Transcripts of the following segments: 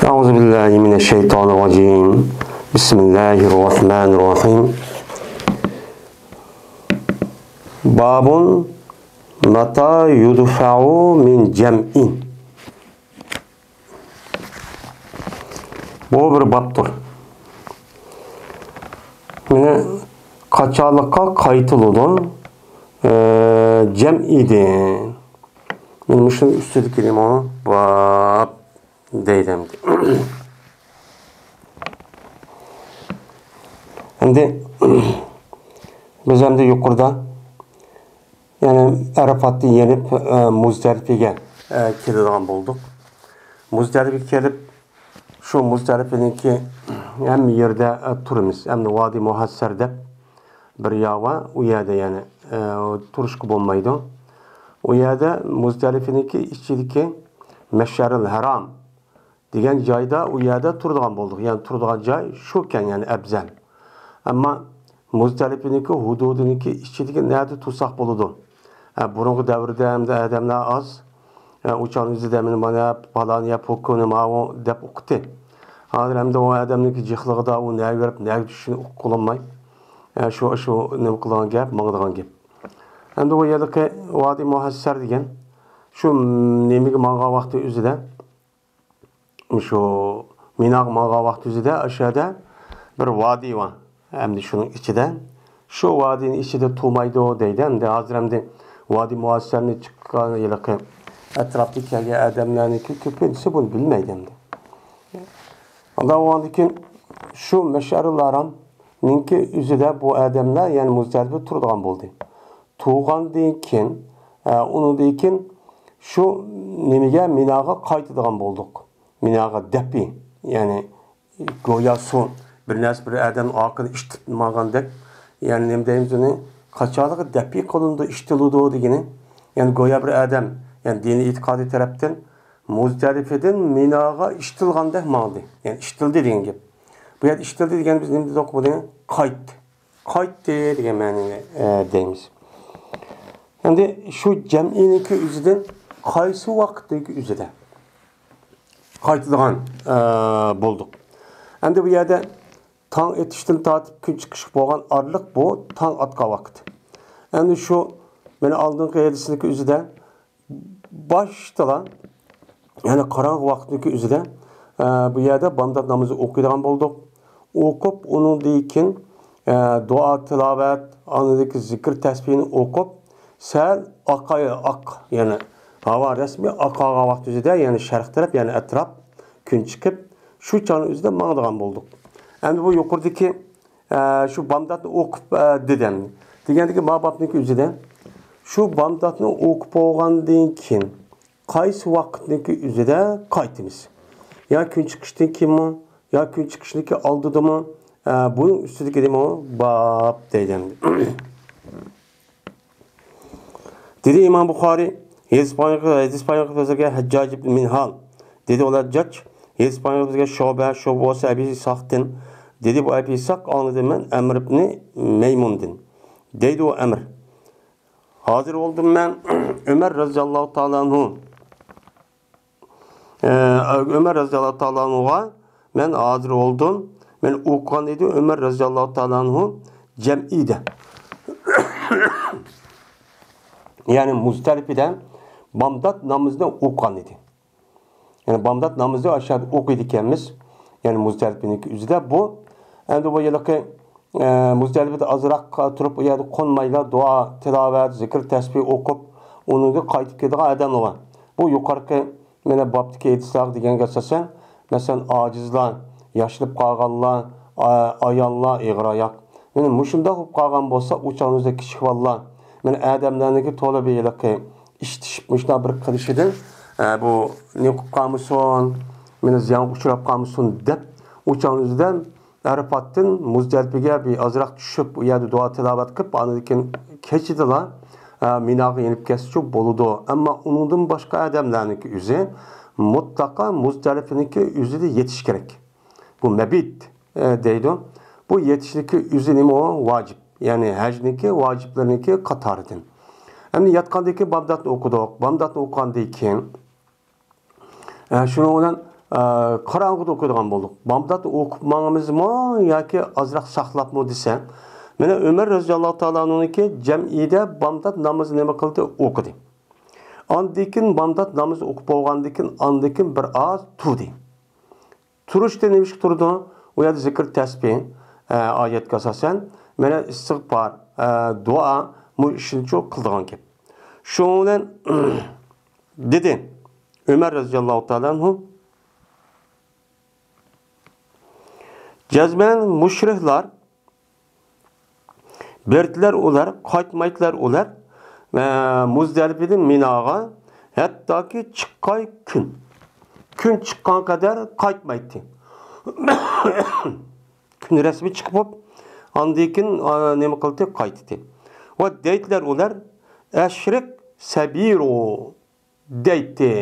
أعوذ بالله من الشيطان الرجيم بسم الله الرحمن الرحيم باب متى يدفع من جمع Bu bir baptır. Yine kaçarlıkka kayıtılıdın cem'idin. Benim için üstelik kelim onu bab deydim. Şimdi biz hem de yukarıda yani Arafat'ı yenip Muzdalipe'ye keladigan bulduk. Muzdalipe'ye kelip şu Muzdalipe'ninki hem yerde turimiz hem de Vadi Muhassar'da bir yava o yerde yani turuşku bulmaydı. O yerde Muzdalipe'ninki işçiliki Meşşaril Haram degan joyda u yerda turadigan bo'ldik. Ya'ni turadigan joy shukan, ya'ni afzal. Ammo Muzdalifaniki hududiniki ichidagi nerda tursak bo'ladi. Burungi davrda hamda odamlar oz. Uçağın o'zida mana paloniya pokoni ma'u deb o'qitdi. Hozir hamda o odamniki jihligida u nega berib nega tushishini uqqilinmay. Shu nima qilgan gap, mangdigan gap. Endi o yerdagi Vadi Muhassar degan shu nemiga manga vaqti o'zida şu Minaq Mağa vaxtında aşağıda bir vadi var. Hem de şunun içinde. Şu vadinin içinde tuğmaydı o deydi. Hem de hazır hem de Vadi Muhassar'ını çıkan yılki etraftaki adamların köpüntüsü bunu bilmeydi hem de. Allah o andaki şu Meşşaril Haram'ninki üzerinde bu adamlar yani Muzdalipe turduğan buldu. Tuğan deyken onu deyken şu nemige Minaq'a qaytıdığan bulduk. Minağa depi yani goya son bir nas bir adam akıl işitmagandek yani nem deyimiz onu kaçalığı depi kolunda iştiludu degeni yani goya bir adam yani dini itikadi taraftan Muzdalife'den Minağa iştilgandek maldı yani iştildi degen gap. Bu yer iştildi degen biz nemde okumadık kayıt degen ma'nini deyimiz. Endi şu cem'iniki üzüden qaysı vaqtdagi üzüde qaytadigan bulduk. Endi bu yerde tang etishdan tatip kun chiqish bo'lgan arliq bu tang atqa vaqt. Endi shu meni oldingi hadisniki o'zida boshdalar yani qarong'i vaqtniki o'zida bu yerda bomdod namozi o'qiydigan bo'ldik. O'qib undan keyin duo tilovat, anadagi zikr tasbihini o'qib sal aq yani hava resmi aqağa vaqt o'zida yani sharq taraf yani atrof kun chiqib shu chani o'zida mangdigan bo'ldik. Endi bu yuqoridagi shu bomdodni o'qib dedim. Degandagi mabobniki o'zida shu bomdodni o'qib bo'lgandan keyin qaysi vaqtniki o'zida qaytimiz. Ya kun chiqishdan keyinmi, ya kun chiqishniki oldidami? Buning ustidagi nima bab dedim. Dedi İmam Buxoriy hadis payğambarga Hajjaj ibn Minhal dedi olar Hajjaj hadis payğambarga Şuba olsa Abi İshaq'tin dedi bu Abi İshaq anladı men Amr ibn Meymundin dedi o Amr hazır oldum men Ömer radıyallahu ta'ala anhu Ömer radıyallahu ta'ala anhu'ga men hazır oldum men o'qigan dedi Ömer radıyallahu ta'ala anhu cem'ide yani Muzdalipe'den Bamdad namazını okuyan idi. Yani Bamdad namazı aşağıda okuydu kendimiz. Yani Muzdalipe'nin üzerinde bu. Yani bu yılki Muzdalipe'de azırak turup yani konmayla dua, tilavet, zikir, tesbih okup onu da kayıt edilen adam olan. Bu yukarıki mene babdaki edisler diyen geçersen mesela acizler, yaşlıp kalganlar, ayallar, iğrayak. Yani muşumda kalgan olsa uçağınızda küçük vallar. Men adamlarniki to'la beylaqi ishtishib mushna bir qilishidan bu ne qilib qolmisan meni ziyon uchrab qolmisan deb o'changizdan Arafatdan Muzdalifaga bir ozroq tushib u yerda duo tilovat qilib andan keyin kechidilar Minaga yenib ketsa bo'ladi. Ammo undan boshqa odamlarniki o'zi mutlaqo Muzdalifaniki o'zida yetish kerak. Bu mabit deydi. Bu yetishligi o'zi nima vojib. Yani hacniki, vaciplarniki qatoridan. Endi yatqandagi Bamdodni o'qidik. Bamdodni o'qigandan keyin shuni bilan qarang'ida o'qiydigan bo'ldik. Bamdod o'qib mangimizmi yoki ozroq saqlabmi desam, mana Umar roziyallohu taoloninki jamiyda bamdod namozni nima qildi? O'qidi. Andikin bamdod namozni o'qib bo'lgandan andikin bir oz turdi. Turishda nima ish turdi? U yerda zikr tasbih oyatga asosan mana istig'for, duo bu ishni çok qildigan gap. Shundan dedi Ömer roziyallohu taolo anhu jazman mushriklar berdilar ular, qaytmaydilar ular Muzdalifadan Minoga hattoki chiqqan kun chiqqan kadar qaytmaydi. Kun rasmi chiqib andikin nima qildi? Qaytdi. Va deydilar ular ashrik sabiru deydi.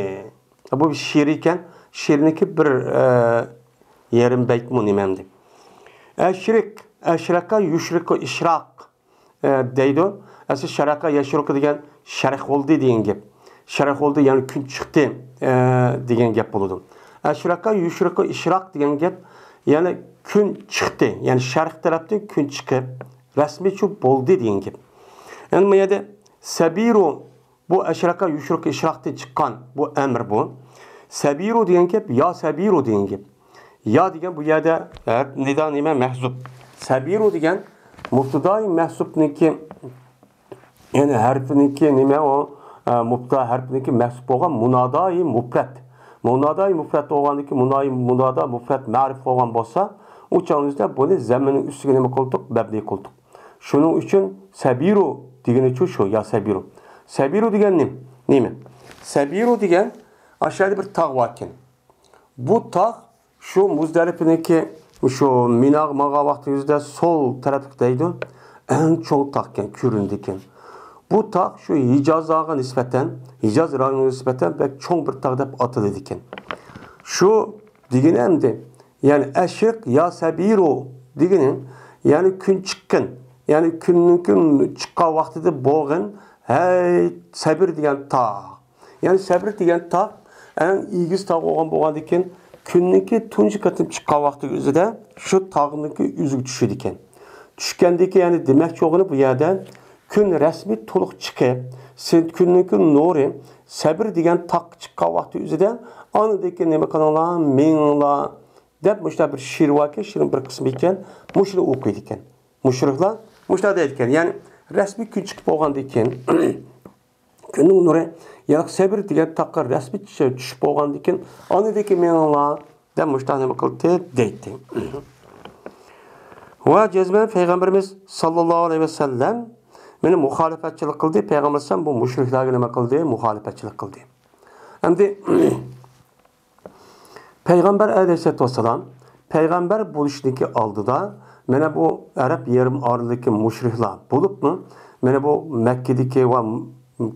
Bu bir şiir ekan, şiirniki bir yerim baytmi nimamdi. Ashraka yushrika ishraq deydi. Asli sharaka yashruka degan sharh oldi degan gap. Sharh oldi ya'ni kun chiqdi degan gap bo'ladi. Ashraka yushrika ishraq degan gap ya'ni kun chiqdi, ya'ni sharh tarafdan kun chiqib rasmiy chu bo'ldi degan gap. Yani bu yerde sabiru bu ashraka yushrika ishraqdan chiqqan bu emr bu. Sabiru degan gap ya sabiru degan gap. Ya degan bu yerde nida nima mahzub. Sabiru degan mubtadai mahzubniki yani harfiniki nima o mubtada harfiniki mahzub bo'lgan munadai mufrat. Munadai mufrat bo'lgandiki munada mufrat ma'rif bo'lgan bo'lsa, o chog'imizda buni zaminning ustiga nima qildik? Mabni qildik. Shuning uchun sabiru degani şu ya sabiru. Sabiru degan nima? Sabiru degan aşağıda bir tağ var ekan. Bu tağ şu Muzdalifaniki şu Mina mağa vaqtingizda sol tarafdaydi. En cho'ng tağ ekan, ko'rindi ekan. Bu tağ şu Hijozga nisbatan, Hijoz rayoniga nisbatan bek cho'ng bir tağ deb atiladi ekan. Şu degani endi, ya'ni ashriq ya sabiru degani, ya'ni kun chiqqan, ya'ni kun chiqqan vaqtida bo'lgan hey sabir degan tağ. Yani sabir degan tağ en igiz tağ bo'lgan ekan, kunniki tunji qatim chiqqan vaqti o'zida shu tağniki yuziga tushadi ekan. Tushgandiki ya'ni demakchi o'g'ini bu yerda kun rasmiy to'liq chiqib, sen kunniki nuri sabir degan tağ chiqqan vaqti o'zida anadagi nima qilinglar, minglar deb mushta bir she'r bor ekan, she'rin bir qismi ekan, mushuni o'qiydi ekan. Mushriklar mushta deydi ekan, ya'ni rasmiy kun chiqib bo'lgandan keyin kunning nuri yani sabir degan taqqa rasmiy tushib bo'lgandan keyin anadagi minglar deb mushta nima qildi deydi. Va jazman payg'ambarimiz sallallohu alayhi vasallam meni muxolifatchilik qildi. Payg'ambarimiz bu mushriklarga nima qildi? Muxolifatchilik qildi. Endi payg'ambar alayhisolatu vasallam payg'ambar bo'lishniki oldida mana bu Arab yarim oralidagi mushriklar bo'libmi? Mana bu Makkadagi va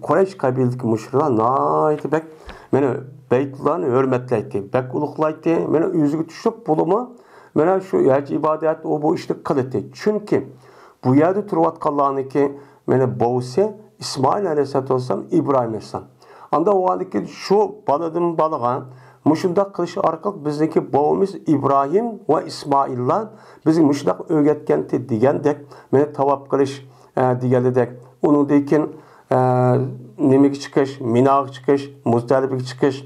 Quraysh qabiladagi mushriklar naytibak mana Baytullohni hurmatlaydi, bak ulug'laydi. Mana o'ziga tushib bo'limi? Mana shu haj ibodat o bu ishni qiladi. Chunki bu yerda turayotganlarniki mana bo'si İsmail alayhisolatu vasallam, İbrahim alayhisalom. Anda o'g'andiki shu baladan balaga mushundaq qilish orqali bizniki bo'g'imiz İbrahim va İsmaillar bizni mushundaq o'rgatgandi degandek, mana tavob qilish deganidek, undan keyin nimaga chiqish, Minoga chiqish, Muzdalifaga chiqish,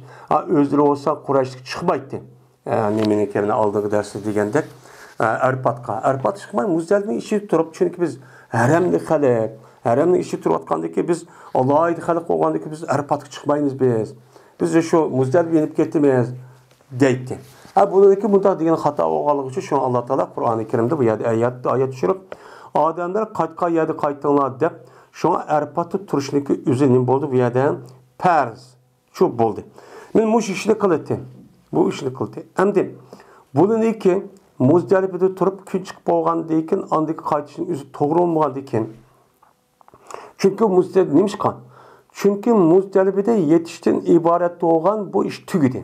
o'zlari olsa Qurayshga chiqmaydi. Nimaning kerini oldiga darsi degandek, Arpat chiqmay Muzdalifaning ichida turib, chunki biz haramni ichida turayotgandiki biz Allohning xalq bo'lgandiki biz Arpatga chiqmaymiz biz. Biz shu Muzdalifaga yenib ketimiz deydi. Buniki bunda degan xato bo'lganligi uchun shuni Alloh taolo Qur'oni Karimda bu yerda oyat tushirib, odamlar qaytgan yerda qaytinglar deb şuna Arpatda turishniki o'zi nima bo'ldi bu yerda? Farz. Shu bo'ldi. Men bu ishni qildi. Bu ishni qildi. Endi buniki Muzdalifada turib kun chiqib bo'lgandan keyin andiki qaytishning o'zi to'g'ri bo'lmagandan keyin. Chunki Muzdalif nima chiqqan? Chunki Muzdalifada yetishdan iborat bo'lgan bu ish tugadi.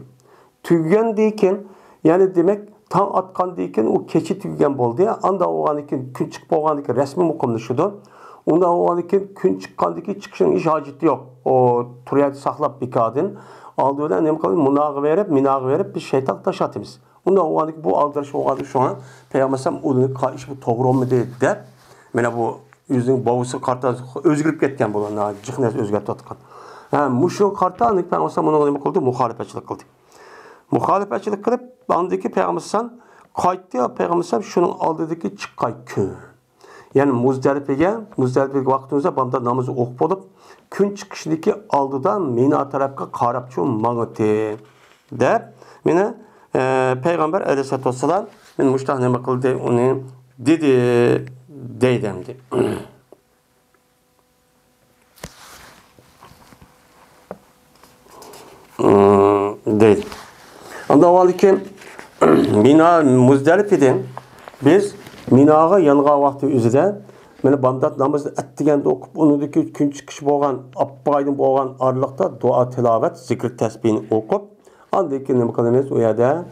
Tugagandan keyin, ya'ni demak tong otgandan keyin u kecha tugagan bo'ldi. Anda o'g'andan keyin kun chiqib bo'lgandan keyin rasmiy muqimni shuda. Unda o'g'andan keyin kun chiqqandan keyin chiqishning hech hojati yo'q. O turiyat saqlab bekadin. aldı bilan nima qilib minag'i berib biz shayton tashatimiz. Unda o'g'anlik bu aldirish o'g'adi şu an payg'ambar uni ish bu to'g'rimidi deb mana bu o'zining bovusi qarta o'zgarib ketgan bo'lgan, jihnas o'zgarib tutgan. Ha, mushu qartani payg'ambar buni nima qildi? Muxolifatchilik qildi. Muxolifatchilik qilib, bandiki payg'ambar qaytdi, payg'ambar shuning oldidagi chiqqan kun. Yani Muzdalifaga vaqtimizda banda namozni o'qib bo'lib, kun chiqishniki oldidan Mina tarafga qarab chu mang'iti deb meni payg'ambar alayhisolatu vassalam men mushtaq nima qildi uni dedi deydimdi. Deydi. Onda avvalki Mina Muzdalifadan biz Minaga yanğan vaqti o'zida meni bandat namozni atdiganda o'qib, unidagi kun chiqish bo'lgan, appoydin bo'lgan oraliqda duo tilovat, zikr tasbihni o'qib, andan keyin nima qilamiz? U yerda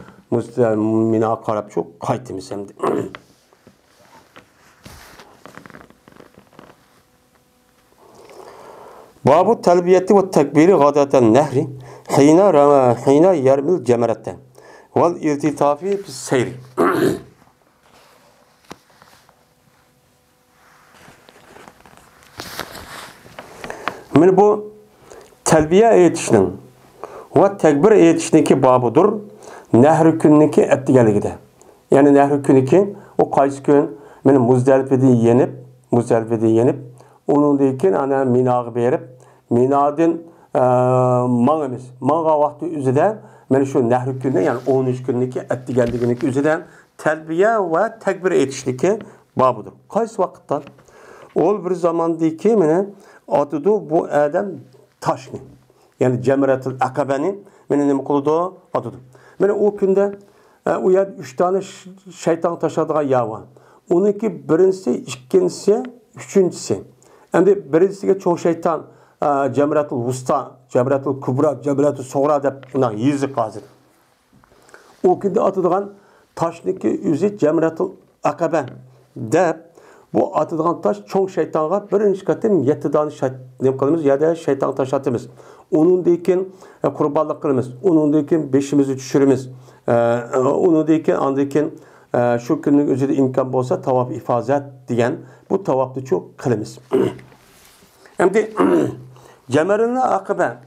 Minaga qarab shu qaytamiz endi. Babu talbiyati ve tekbiri gadaten nehri hina yermil cemretten vel irtitafi bis seyri. Men bu talbiye etişinin ve tekbir etişindeki babudur. Nehri künniki ettigeligide. Yani nehri künniki o qaysi gün men Muzdalifada yenip onundan keyin ana Minaga berip Minadan manga vaqti üzerinde men şu nehri günü yani 13 günniki ettigeligideki üzerinde talbiye ve tekbir etişindeki babudur. Qaysi vaqtda? Ol bir zamandaki meni atıdı bu adam taşni. Yani Cemretul Akabani meni nima qildi? Atıdı. Meni o günde o yer 3 tane şeytan taşadığı yer var. Onunki birincisi, ikincisi, üçüncüsü. Endi birincisiga çoğu şeytan Cemretul Vusta, Cemretul Kubra, Cemretul Soğra deb bunaq yüzü hazır. O günde atıdığan taşniki yüzü Cemretul Akabe deb bu atıdığan taş çoğu şeytanga birinci katım 7 tane ne kılımız ya da şeytan taş atımız. Onun dekin kurbanlık kılımız. Onun dekin beşimizi düşürümüz. Onun dekin andekin şu günlük üzeri imkan olsa tavaf ifazet diyen bu tavaflı çok kılımız. Hem de Cemerine akıbe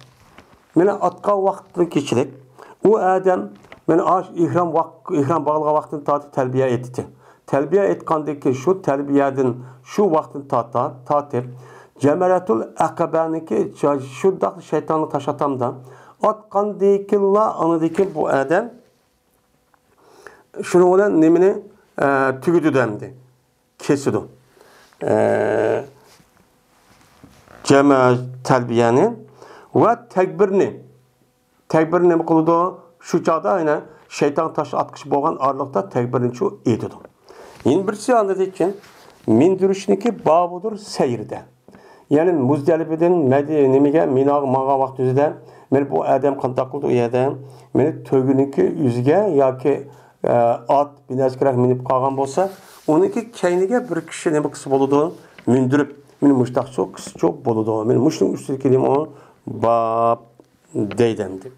mene atka vaktli kişilik o adam mene ihram bağlığa vaktini terbiye etti. Terbiye etkandaki şu terbiyeden şu vaktin tatip Cemretul Akabe'niki şu da şeytanı taşatamdan atkandaki la anadaki bu adam şunu olan nemini tügüdü demdi. Kesidu. Cemel terbiyeni ve tekbirini mi kılıdı? Şu çağda aynı şeytan taşı atkışı boğan ağırlıkta tekbirini şu ediyordu. Yine birisi anladığı için mindirişindeki babudur seyirde. Yani Muzdalifa'dan Medine'ye Minaga vakti üzerinde men bu adam kantak oldu yerden meni tögününki yüzüge ya ki at binazkirak minip kalgan bolsa onunki keynige bir kişi ne kısı boludu mindirip meni muştak çok kısı çok boludu meni muşluk üstü kelime o bab deydemdi.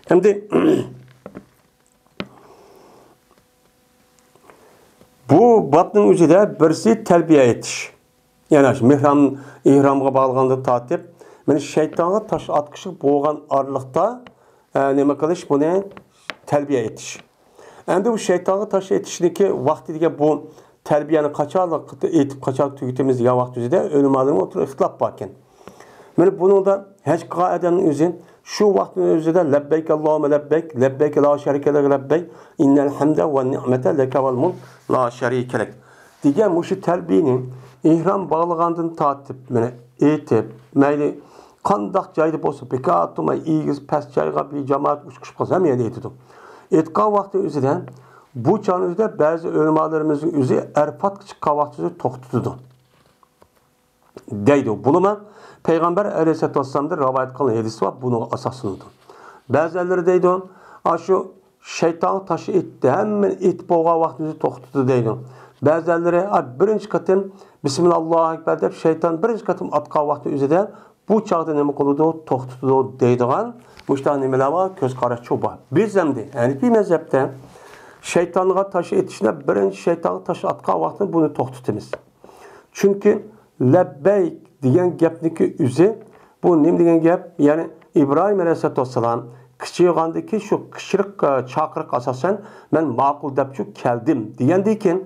Hem de bu babның üzerinde birisi terbiye etiş. Yani ihramga bağlaganda tatip meni şeytanga taş atkışı boğan arlıkta neme kılış bunu terbiye etiş. Endi bu şeytanga taş etişindeki vaktiga bu terbiyeni kaçarlık etip kaçarlık tügütemiz ya vakti üzerinde ölüm alımı otur ihtilaf bakken. Meni bunun da hiç kaidenin üzerinde şu vaktin üzerinde lebbeyk Allahümme lebbeyk, lebbeyk la şerikelek lebbeyk, innel hamde ve ni'mete leke vel mulk la şerikelek. Diye muşu terbiyeni ihram bağlagandın tatip meni etip meyli qandaq joyda bo'lsa bekatmay igiz past joyga bir jamoat uçqush qilsa ham yerda etdi. Etgan vaqti o'zida bu chon o'zida ba'zi ulamalarımızın o'zi Arafat chiqqan vaqtida to'xtatdi. Deydi. Bunima Peygamber Aleyhisselatü Vesselam'da rivayet qilgan hadis var buni asoslanadi. Ba'zileri deydi, "Aşu şeytan taşı etdi, hemen et bo'lgan vaqtida to'xtatdi" deydi. Ba'zileri birinchi qatim Bismillah ekber deb şeytan birinchi qatim atgan vaqti o'zida bu chaqda nima qiladi? To'xtatadi deydigan muşta nimeler var, göz karaçı var. Biz hem de Hanifi mezhepte şeytanlığa taşı etişine birinci şeytanlığa taşı atkan vaxtında bunu toxtutimiz. Çünkü lebbeyk degan gapniki üzi bu nim degan gap, yani İbrahim Aleyhisselam kichigandaki şu kişilik çakırık asasen ben ma'qul depçu keldim degandayken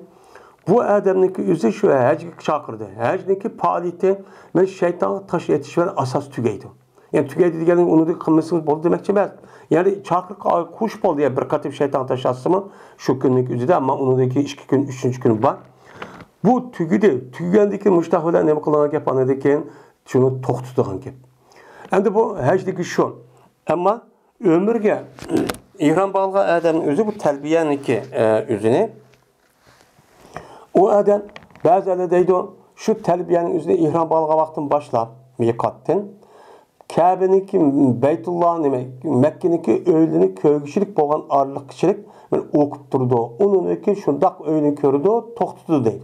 bu adamniki üzi şu hajga çakırdı. Hajniki faaliyeti men şeytanlığa taşı etişine asas tügeydi. Yani tügeydi deganing uni qilmasınız bo'ldi demoqchi emas. Yani çakırık kuş bo'ldi ya bir katib şeytan taşasımı şu günlük üzide ama unudaki 2 gün 3. gün var. Bu tügüdü. Tügügendeki müştahılar ne kılanan gap anadeken şunu toxtutgan gap. Endi bu hajdaki şu. Ama ömürge ihram bağlı adamın özü bu telbiyeniki üzüne. O adam bazıları deydi şu telbiyenin üzerine ihram bağlı vaktin başlap miqattin. Kabe'ninki Beytullah'ın Mekke'ninki öğleni köygüşülük boğan arlık kişilik ben okup durdu. Onunki şundak öğleni kördü, toxtudu deydi.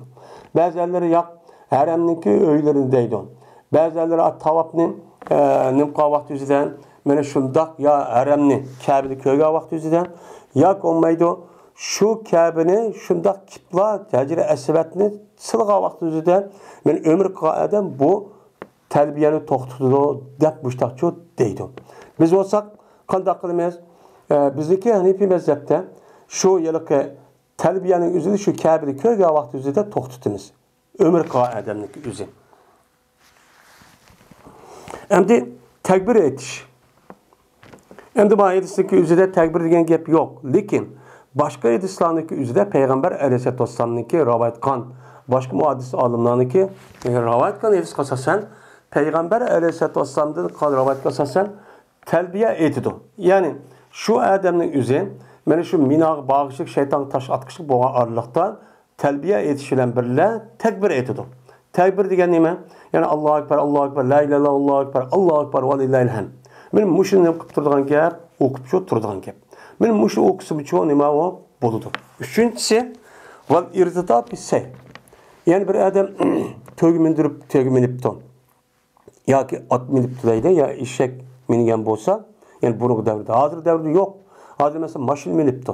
Bazıları yak haremninki öğlerini deydi. Bazıları tavapnin nimqa vakti yüzüden mene şundak ya haremni Kabe'ni köyge vakti yüzüden yak olmaydı. Şu Kabe'ni şundak kipla tecrübe esvetini sılga vakti yüzüden ben ömür kaeden bu terbiyeni toxtudu dep müştakçı deydi. Biz olsak qandaq qilamiz? Bizdeki Hanifi mezhepte şu yılki terbiyenin üzeri şu Kabe'li köyge vakti üzerinde toxtutimiz. Ömür qaedemlik üzeri. Endi tekbir etiş. Endi bu hadisdeki üzerinde tekbir degan gap yok. Lekin başka hadislardaki üzerinde Peygamber Aleyhisselam'ınki rivayet qan, başka muhaddis alimlarınki rivayet qan hadis qasasan Peygamber Aleyhisselam'dan rivayet asasen telbiye etidi. Yani şu adamın üzeri, yani şu minaq bağışık şeytan taş atkışlık boğan arlıqta telbiye etişilen birle tekbir etidi. Tekbir degen nime? Yani Allahu Ekber, Allahu Ekber, La ilahe illallah, Allahu Ekber, Allahu Ekber ve lillahilhamd. Benim muşunu okup turduğun gap, okup şu turduğun gap. Benim muşu okusu biço nima o boludu. Üçüncüsü, vel irtidat bir şey. Yani bir adam tögü mindirip, tögü minipton. Ya ki at minip tudaydı ya eşek minigen bolsa yani buruk devrde. Hazır devrde yok. Hazır mesela maşin minipti.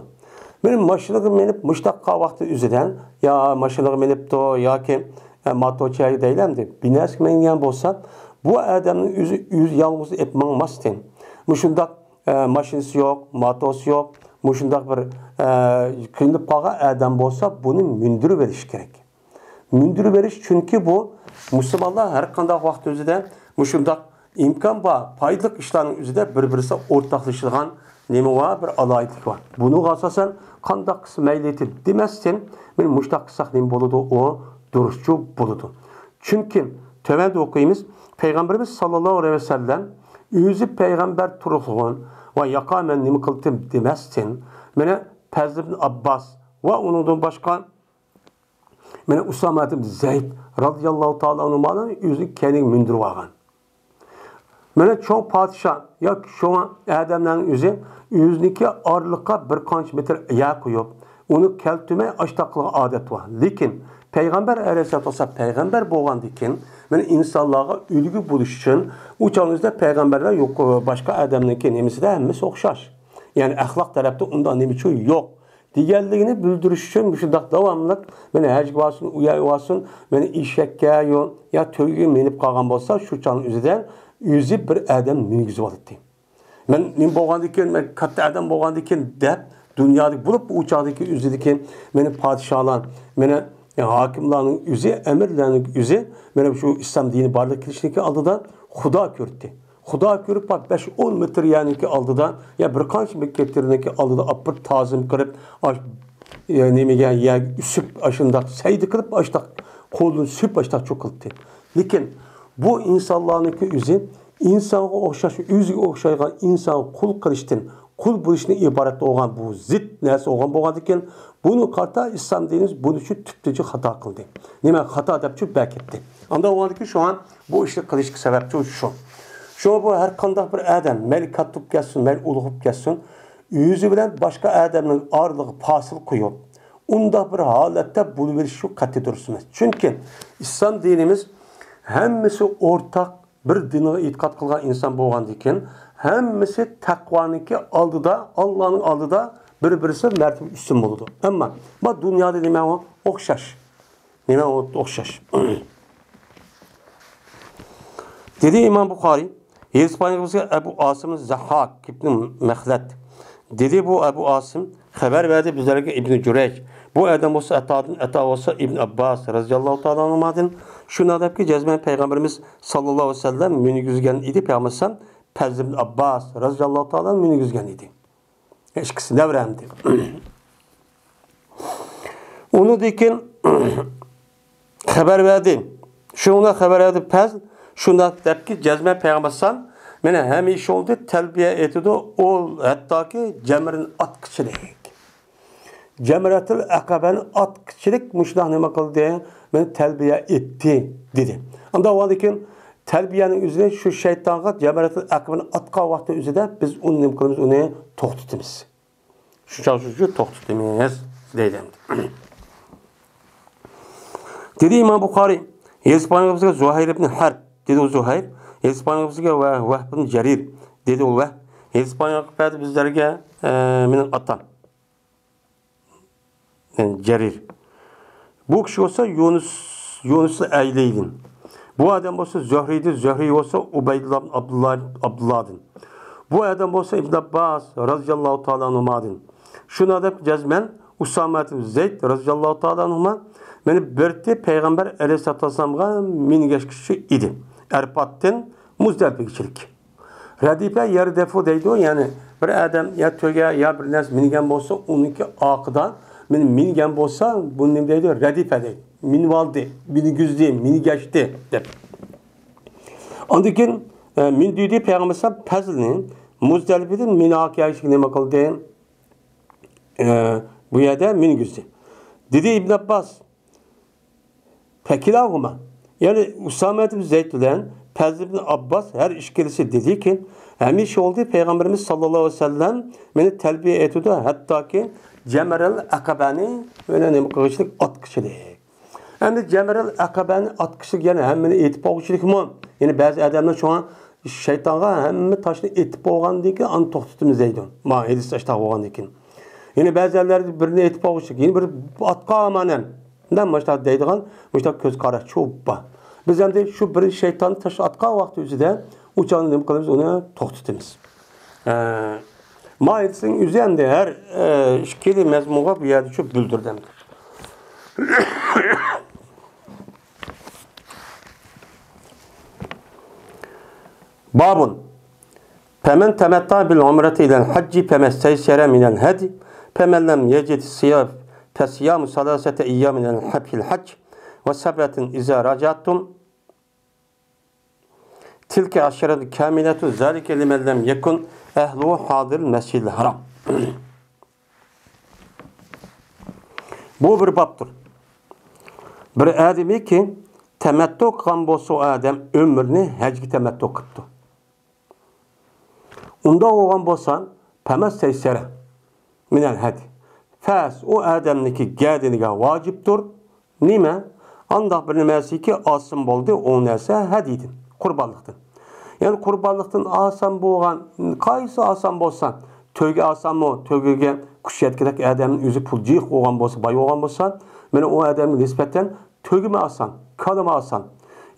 Benim maşinliği minip müştakka vakti üzerinden ya maşinliği minipti ya ki matoçayı deylemdi. Bines minigen bolsa bu adamın yüz yalnız etmanmazken müşundak maşinisi yok, matos yok. Müşundak bir kıyılıp kağa adam bolsa bunu mündürü veriş gerek. Mündürü veriş çünkü bu Müslümanlar her kandak vakti üzerinde müşundak imkan var, faydalı işlerin üzerinde birbirine ortaklaşılan nemi var, bir alayetlik var. Bunu asasen kandak kısmı meyleti demezsen ben müştak kısak nemi boludu, o duruşçu boludu. Çünkü tövende okuyumuz Peygamberimiz sallallahu aleyhi ve sellem yüzü peygamber turukluğun ve yakamen nemi kıltım demezsen mene Pezl ibn Abbas ve onun başka mene Usame ibn Zeyd radıyallahu ta'ala onun yüzü kendini mündür vargan. Mene çok padişah ya şu adamların yüzündeki ağırlığa bir kaç metre yağ koyup onu keltüme açtaklığı adet var. Lekin Peygamber Aleyhisselam peygamber boğandikin mene insanlığa ülgü buluş için uçağınızda peygamberler yok başka adamların nemisi de hemmesi okşaş. Yani ahlak tarafta ondan nemiçi yok. Diğerliğini bildirüş için şundak devamlılık mene hecg vasın, uyay vasın, mene işekke yon ya töyge menip kalgan bolsa şu çanın üzerinden yüzü bir adam müngizi var etti. Men boğandikin, men katta adam boğandikin dep dünyadaki bulup bu uçağdaki yüzüdeki meni padişahlar, meni hakimlerin yüzü, emirlerin yüzü, meni şu İslam dini barlık kirişindeki aldıdan Huda körtti. Huda körüp bak 5-10 metre yani ki aldıdan ya bir kaç mekketlerindeki aldıda apır tazim kırıp nemi ya süp aşında seydi kırıp açtak kolunu süp açtak çok kıldı. Lakin bu insanlarınki yüzü insana okşaş, yüzü okşaygan insan kul kılıştın, kul buluşuna ibaret olan bu zit neresi olan boğadı iken bunu karta İslam dinimiz bunu şu tüptücü hata kıldı. Neme hata depçü bek etti. Anda olmadı ki şu an bu işi kılışık sebepçi şu. Şu bu her kandak bir adam melikat tup gelsin, mel uluğup gelsin. Yüzü bilen başka adamın ağırlığı pasıl koyup onda bir halette buluveriş şu katı dursunuz. Çünkü İslam dinimiz hemmesi ortak bir dinga e'tiqod qilgan inson bo'lgandan keyin hammasi taqvoniki oldida, Allohning oldida bir-birisi martaba ustun bo'ladi. Ammo bu dunyoda nima o'xshash? Nima o'xshash? Dedi İmam Buxoriy, İspanya'da Ebu Asim Zahhak ibn Mehlet. Dedi bu Ebu Asim haber verdi bizlerge İbn Cüreyj. Bu adam olsa Ata olsa İbn Abbas radıyallahu ta'ala anhumadın. Şuna da ki cezmen Peygamberimiz sallallahu aleyhi ve sellem minigüzgen idi. Peygamberimiz Pez İbn Abbas radıyallahu ta'ala minigüzgen idi. Eşkisi devremdi. Onu dikin haber verdi. Şuna haber verdi Pez. Şuna da ki cezmen Peygamberimiz mene hemiş oldu telbiye etidi ol hatta ki cemrin atkıçılık. Cemretul akabenin atkıçılık müşlah nima kıldı meni telbiye etti dedi. Anda o ki telbiyenin üzerine şu şeytanga cemretul akabenin atka vakti üzerinde biz onu nima kılımız onu toxtutimiz. Şu çalışıcı toxtutimiz dedi. Dedi İmam Buxoriy, İspanya'da Zuhayr ibn Harb dedi o Zuhayr. İspanya'da Vahb ibn Cerir dedi o Vahb. İspanya'da bizlerge benim atam. Yani Cerir. Bu kişi olsa Yunus'u Eyleydin. Bu adam olsa Zühri'di. Zühri olsa Ubeydullah Abdullah'dın. Bu adam olsa İbn Abbas radıyallahu ta'ala anhumadın. Şuna da cezmen Usame ibn Zeyd radıyallahu ta'ala anhuma beni berti Peygamber aleyhissalatu vesselam'a mingeşkişi idi. Erpat'ten Muzdalipe'cilik. Radife yer defo deydi o yani bir adam ya töge ya bir nes minigen bolsa onunki akıda minigen bolsa bunun ne deydi? Radife deydi. Minvaldi, minigüzdi, minigeçti dep. Ondakin min deydi Peygamber pezlini Muzdalipe'den minakiyayışık ne kıldı? Bu yerde minigüzdi. Dedi İbn Abbas pekilahuma yani Usame ibn Zeyd bilen Pez ibn Abbas her işkilisi dedi ki hemiş oldu Peygamberimiz sallallahu aleyhi ve sellem beni telbiye etüdü hatta ki Cemerel Akabani öyle ne kılıçlık atkışılık. Hem Cemerel Akabani atkışılık yani hem beni etip oğuşluk mu? Yani bazı adamlar şu an şeytana hem taşını etip oğan diye ki an toxtutumuz deydin. Ma edis taşta oğan diye ki. Yani bazı yerlerde birini etip oğuşluk. Yani bir atka amanen. Neden maçta deydiğin? Maçta göz kara çubba. Biz hem de şu bir şeytanı taşı atka vakti üzerinde uçağını ne kılıyoruz onu toxtutumuz. Ma edisin üzerinde her şekili mezmuğa bir yerde çok büldürdüm. Babun Femen temetta bil umreti ilel hacci femesteysere minel hedi femen lem yecid siyaf fesiyamu salasete iyyaminel fil hac ve sabretin izâ racattum tilke aşeretu kamiletu zâlike limen lem yekun ehlu hadir mescid-i haram. Bu bir babdır. Bir ademi ki temettu qan bolsa adam ömrünü həcgi temettu qıptı. Unda oğan bolsan pemes teysere minel hadi. Fəs o adamniki gədiniga vacibdir. Nime? Andaq bir nimesi ki asım boldu o nəsə hədidin. Qurbanlıqdın. Yani qurbanlıqdın asam boğan, qaysı asam bolsan, tövge asam mı, tövgege kuş yetkidek adamın üzü pulcuyuq oğan bolsa, bay oğan bolsan, mene o adamın nispeten tövge mi asan, kalı mı asan,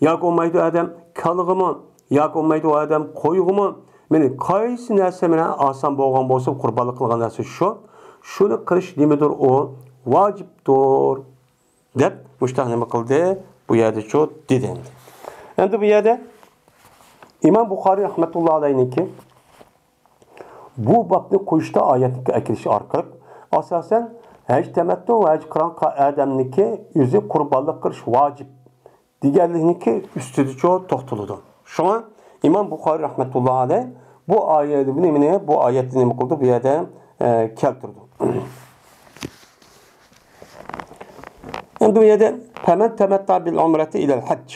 yak olmaydı adam kalığı mı, yak olmaydı o adam koyuğu mu, mene qaysı nəsə mene asam boğan bolsa, qurbanlık qılğan nəsə şu, şunu qırış nemidir o, vaciptir, dep, müştahneme kıldı, bu yerde şu dedendi. Yani bu yerde İmam Buxoriy rahmetullahi aleyhinki bu babni koyuşta ayetlik ekilişi arkalık asasen hec temettu ve hec kıran adamniki yüzü kurbanlık kırış vacip. Diğerliğinki üstüdü çoğu tohtuludu. Şu an İmam Buxoriy rahmetullahi aleyh bu ayetini bu ayetini kıldı bir yerde keltirdi. Yani bu yerde femen temetta bil umreti ilel hac.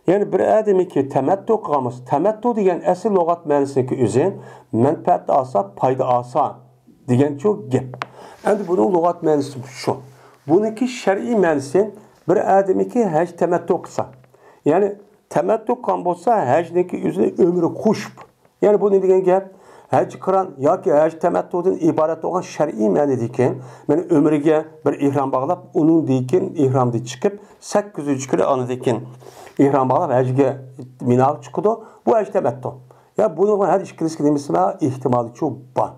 Yani bir ademi ki temettu qılmız. Temettu degan asl lug'at ma'nosiki o'zi manfaat olsa, foyda olsa degan çok gap. Endi buning lug'at ma'nosi shu. Buniki shar'iy ma'nosi bir ademi ki haj temettu qilsa. Yani temettü qilgan bo'lsa, hajniki o'zini umri qo'shib. Ya'ni bu ne degan gap? Haj qiran yoki haj tamattudan iborat bo'lgan shar'iy ma'nodagi, mana umriga bir ihrom bog'lab, uning dekin ihromdan chiqib 8 kuni anidekin ihrom bog'lab hajga Minaga chiqdi. Bu haj tamattu. Ya bunun her ikilisi kelimesine ihtimali çok var.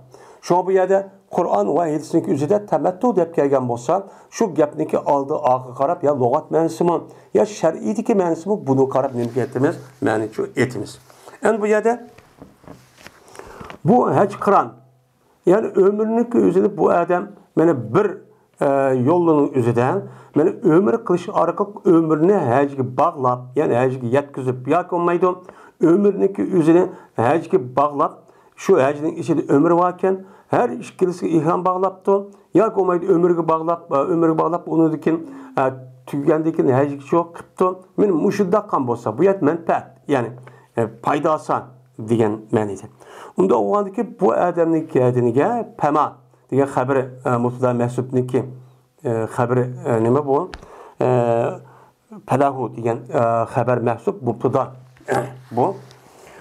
Şu an bu yerde Kur'an ve hadisindeki üzerinde temettu dep kelgen bolsa, şu gapniki aldı ağı qarab ya lügat ma'nosi mi, ya şer'ideki ma'nosi mi, bunu qarab nimgetimiz, ma'nosi etimiz. En bu yerde bu hac qiran, yani ömrünün üzerinde bu adam mana bir yolunun üzerinden mana ömür qilish orqali ömrünü hajga bog'lab, yani hajga yetkazib yoki olmaydi ömrününki üzerine hajga bog'lab, şu hajning ichida ömür varken her ikilisi ihram bog'labdi yoki olmaydi ömürga bog'lab unidikin tugagandikin hajga shu qilibdi. Men mushunda qan bo'lsa, bu yet manfaat, ya'ni foydasi degan ma'noda. Unda o'g'andiki bu odamning kadiniga pama degan xabari Murtada Mas'udniki xabari nima bu? Palahu degan xabar mahsub Murtada bu.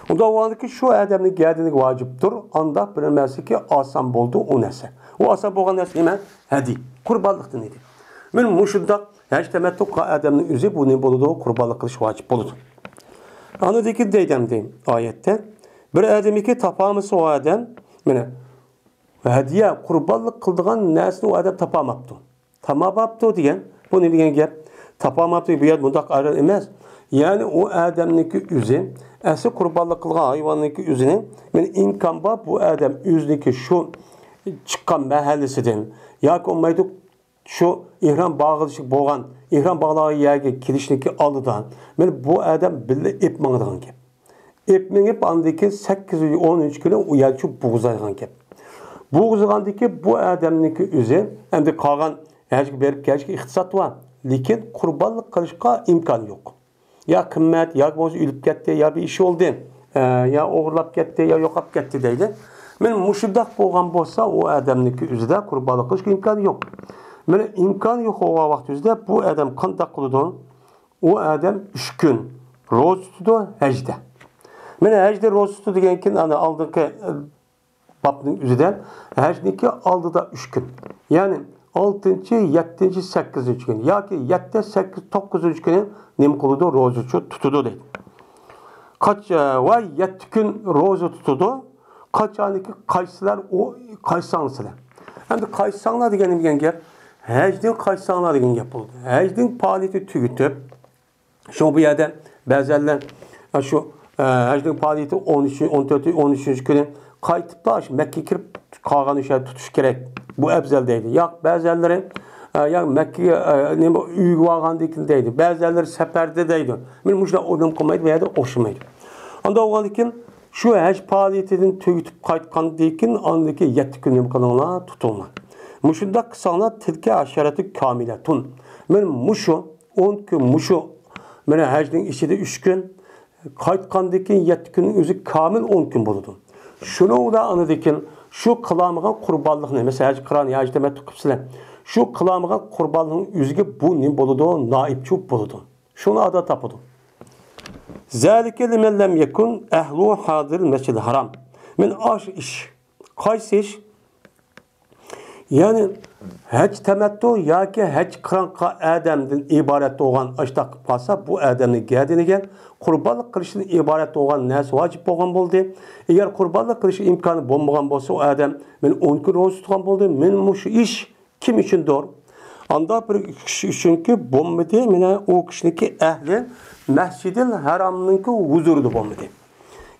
Unda o'g'andiki shu odamning kadiniga vojibdir. Anda bilmasi ki oson bo'ldi u narsa. U oson bo'lgan narsa nima? Hadi, qurbonlikdan edi. Men mushunda haj tamattu odamning o'zi bu ne bo'ladi? Qurbonlik qilish vojib bo'ladi. Anadaki deydem ayette. Bir adamiki tapamısı o adam, mana hadiye qurbonlik qildigan narsani o adam tapamapti. Tamamapti degan, bu ne degan gap? Tapamapti bu yer bundaq aran emas. Yani o adamniki o'zi, asli qurbonlik qilgan hayvonniki o'zini, men imkon bor bu adam o'ziniki shu chiqqan mahallasidan yoki olmaydi shu ihrom bog'lishi bo'lgan, ihrom bog'lagan yerga kelishniki oldidan, men bu adam billa ip mangdigan gap. Epmengip andaki 8-13 kilo uyalçı buğzaygan gap. Buğzaygandaki bu adamniki o'zi endi qolgan hajga berib kelishga ixtisot var. Lekin qurbonlik qilishga imkon yo'q. Ya qimmat, ya bo'lsa o'lib ketdi, ya bir ish oldi, ya o'g'irlab ketdi, ya yo'qolib ketdi deydi. Men mushundaq bo'lgan bo'lsa, o adamniki o'zida qurbonlik qilishga imkon yo'q. Mana imkon yo'q bo'lgan vaqt o'zida bu adam qanday qiladi? O adam 3 kun ro'za tutadi hajda. Mana hajda ro'za tutadi degankin ana oldingi babning o'zidan hajniki oldida 3 kun. Ya'ni 6, 7, 8 kun yoki 7, 8, 9 kuni nima qiladi? Ro'za tutadi deydi. Va 7 kun ro'za tutadi. Qachoniki qaysilar o qaysanglar. Endi qaysanglar degan gap hajdan qaysanglar degan gap bo'ldi. Hajning faoliyati tugitib, shu bu yerda ba'zanlar shu hajning faoliyati 13, 14, 13 kuni qaytib da Mekke'ye kirib qolgan o'sha tutish kerak. Bu afzal deydi. Yo'q, ba'zanlari ya Mekke'ye nima uyga borgandikin deydi. Ba'zanlari safarda deydi. Men mushlar o'lim qilmaydi va yerda o'xshamaydi. Unda o'g'andikin şu haj faoliyatidan tugitib qaytgandan andaki 7 kun nima qilinglar, tutinglar. Mushunda qilsanglar tilka asharati kamilatun. Men mushu 10 kun mushu mana hajning ichida 3 kun qaytgandan 7 kunning o'zi kamil 10 kun bo'ladi. Shuni da anadikin şu qilamigan qurbonlikni, mesela haj qiran, haj tamattu qilsizlar. Şu qilamigan qurbonlikning o'ziga bu nima bo'ladi? Naibchi bo'ladi. Shuni ada topadi. Zalike limen lem yekun ehlu hadir mescid haram. Men aş iş. Qaysi iş? Yani hac tamattu yoki hac qiran adamdan iborat bo'lgan ashta qilib qolsa, bu adamning gadiniga qurbonlik qilishdan iborat bo'lgan narsa vojib bo'lgan bo'ldi. Agar qurbonlik qilish imkoni bo'lmagan bo'lsa, o adam men 10 kun ro'za tutgan bo'ldi. Men shu ish kim uchundir? Anda bir kishi uchunki bo'lmadi, mena o kishiniki ahli Mescid-i Haram'nınki huzurdu bo'lmadi.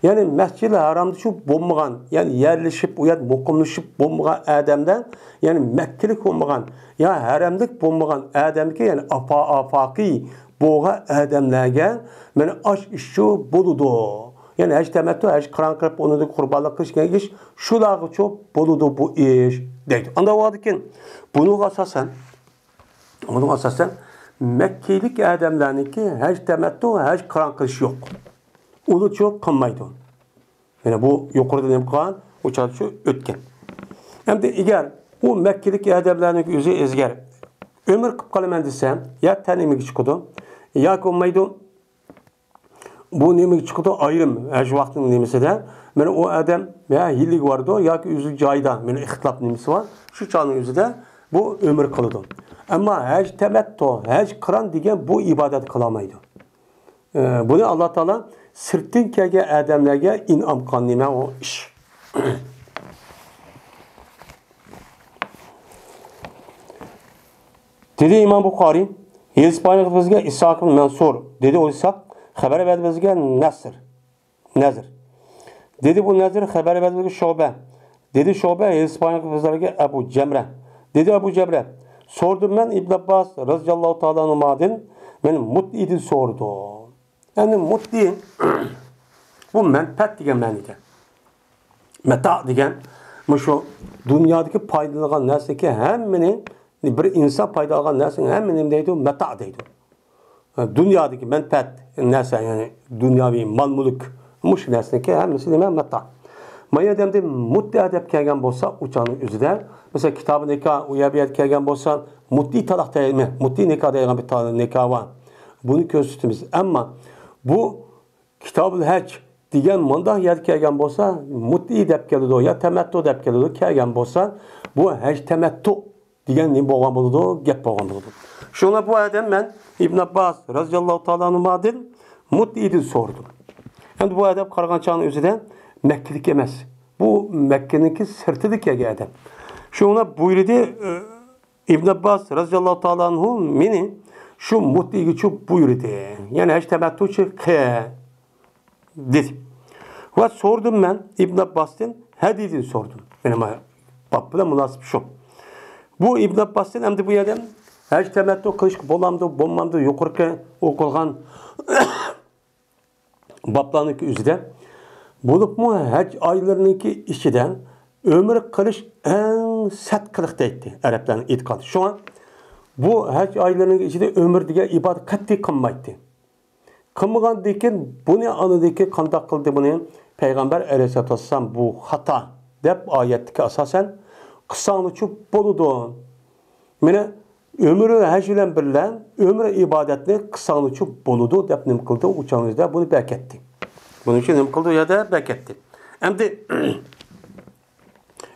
Yani Mescid-i Haram'da şu bo'lmagan, yani yerleşip, uyat muqimlashib bo'lmagan adamdan, yani Mekkelik bo'lmagan, ya haramlik bo'lmagan adamga, yani afaqi bo'lgan adamlarga meni ash ishi bo'ladi. Yani haj tamattu, haj qiran qilib uni qurbonlik qilishgan ish shularga cho'p bo'ladi bu ish deydi. Unda vaqtkin buning asosan Mekkelik adamlarniki haj tamattu, haj qiran qilish yo'q. Uni çok qilmaydi. Yani bu yuqorida nima qilgan, o'chadi shu o'tgan. Endi agar u Mekkelik adamlarning o'zi ezgar umr qilib qolaman desam, ya tanimiga chiqadi, yoki olmaydi. bu nima chiqdi ayrim shu vaqtning nimasida mana u odam ya yillik bordi yoki o'zi joyida mana ixtilof nimasi bor shu chog'ning o'zida bu umr qiladi ammo haj tamattu haj qiron degan bu ibodat qilolmaydi buni alloh taolo sirtdan kelgan odamlarga in'om qilgan nima u ish dedi imom buxoriy Hispaniya bizga Isoq ibn Mansur dedi o Isoq xabar berdi bizga Nazr dedi bu Nazr xabar berdi bizga Shoba dedi Shoba Hispaniya bizlarga Abu Jamra dedi Abu Jamra sordum men İbn Abbas radhiyallohu taala anhudan men mut'idi sordu yani mut'i bu menfaat degan ma'noda mata degan şu dünyadaki foydalanan narsaki hammani bir insan payda algan narsanın hammani deydi mata deydi dünyadaki menfaat narsa yani dünyaviy mal mulk mush narsaniki hammasi nima mata maya demde mut'i deb kelgan bo'lsa uçanın o'zida mesela kitabı nikah u yerga kelgan bo'lsa mut'i talaq deymi mut'i nikah degan bir nikah var bunu ko'rsatamiz ammo bu kitabul haj degan mundaq yer kelgan bo'lsa mut'i deb keladi ya tamattu deb keladi kelgan bo'lsa bu haj tamattu degan nima bo'lgan bo'ladi gap bo'lgan bo'ladi shuna bu odam men ibn Abbas roziyallohu taolo anhudan mut'idi sordum endi bu odam qaraganchaning o'zida Mekkalik emas bu Mekkeniki sirtida kelgan odam shuna buyurdi ibn Abbas roziyallohu taolo anhu meni shu mut'iga chu buyurdi ya'ni haj tamattuchi dedi ve sordum ben İbn Abbas'tan hadidini sordum benim babla münasip şu bu İbn Abbas'tan hem de bu yerden haj tamattu qilish bo'lamdi bo'lmamdi yuqorqi o'qilgan bablarniki o'zida bo'libmi haj oylariniki ichidan umr qilish eng satqiliq deydi arablarning e'tiqodi shunga bu haj oylarining ichida umr degan ibodat qat'iy qilmaydi qilmagandan keyin buni anadagi qandoq qildi buni payg'ambar alayhissalatu vassalam bu xato deb oyatga asosan qilsangchi bo'ladi mana umri haj bilan birga umri ibodatni qilsangchi bo'ladi deb nim qildi uchamizda buni bekatdi buning uchun nim qildi u yerda bekatdi endi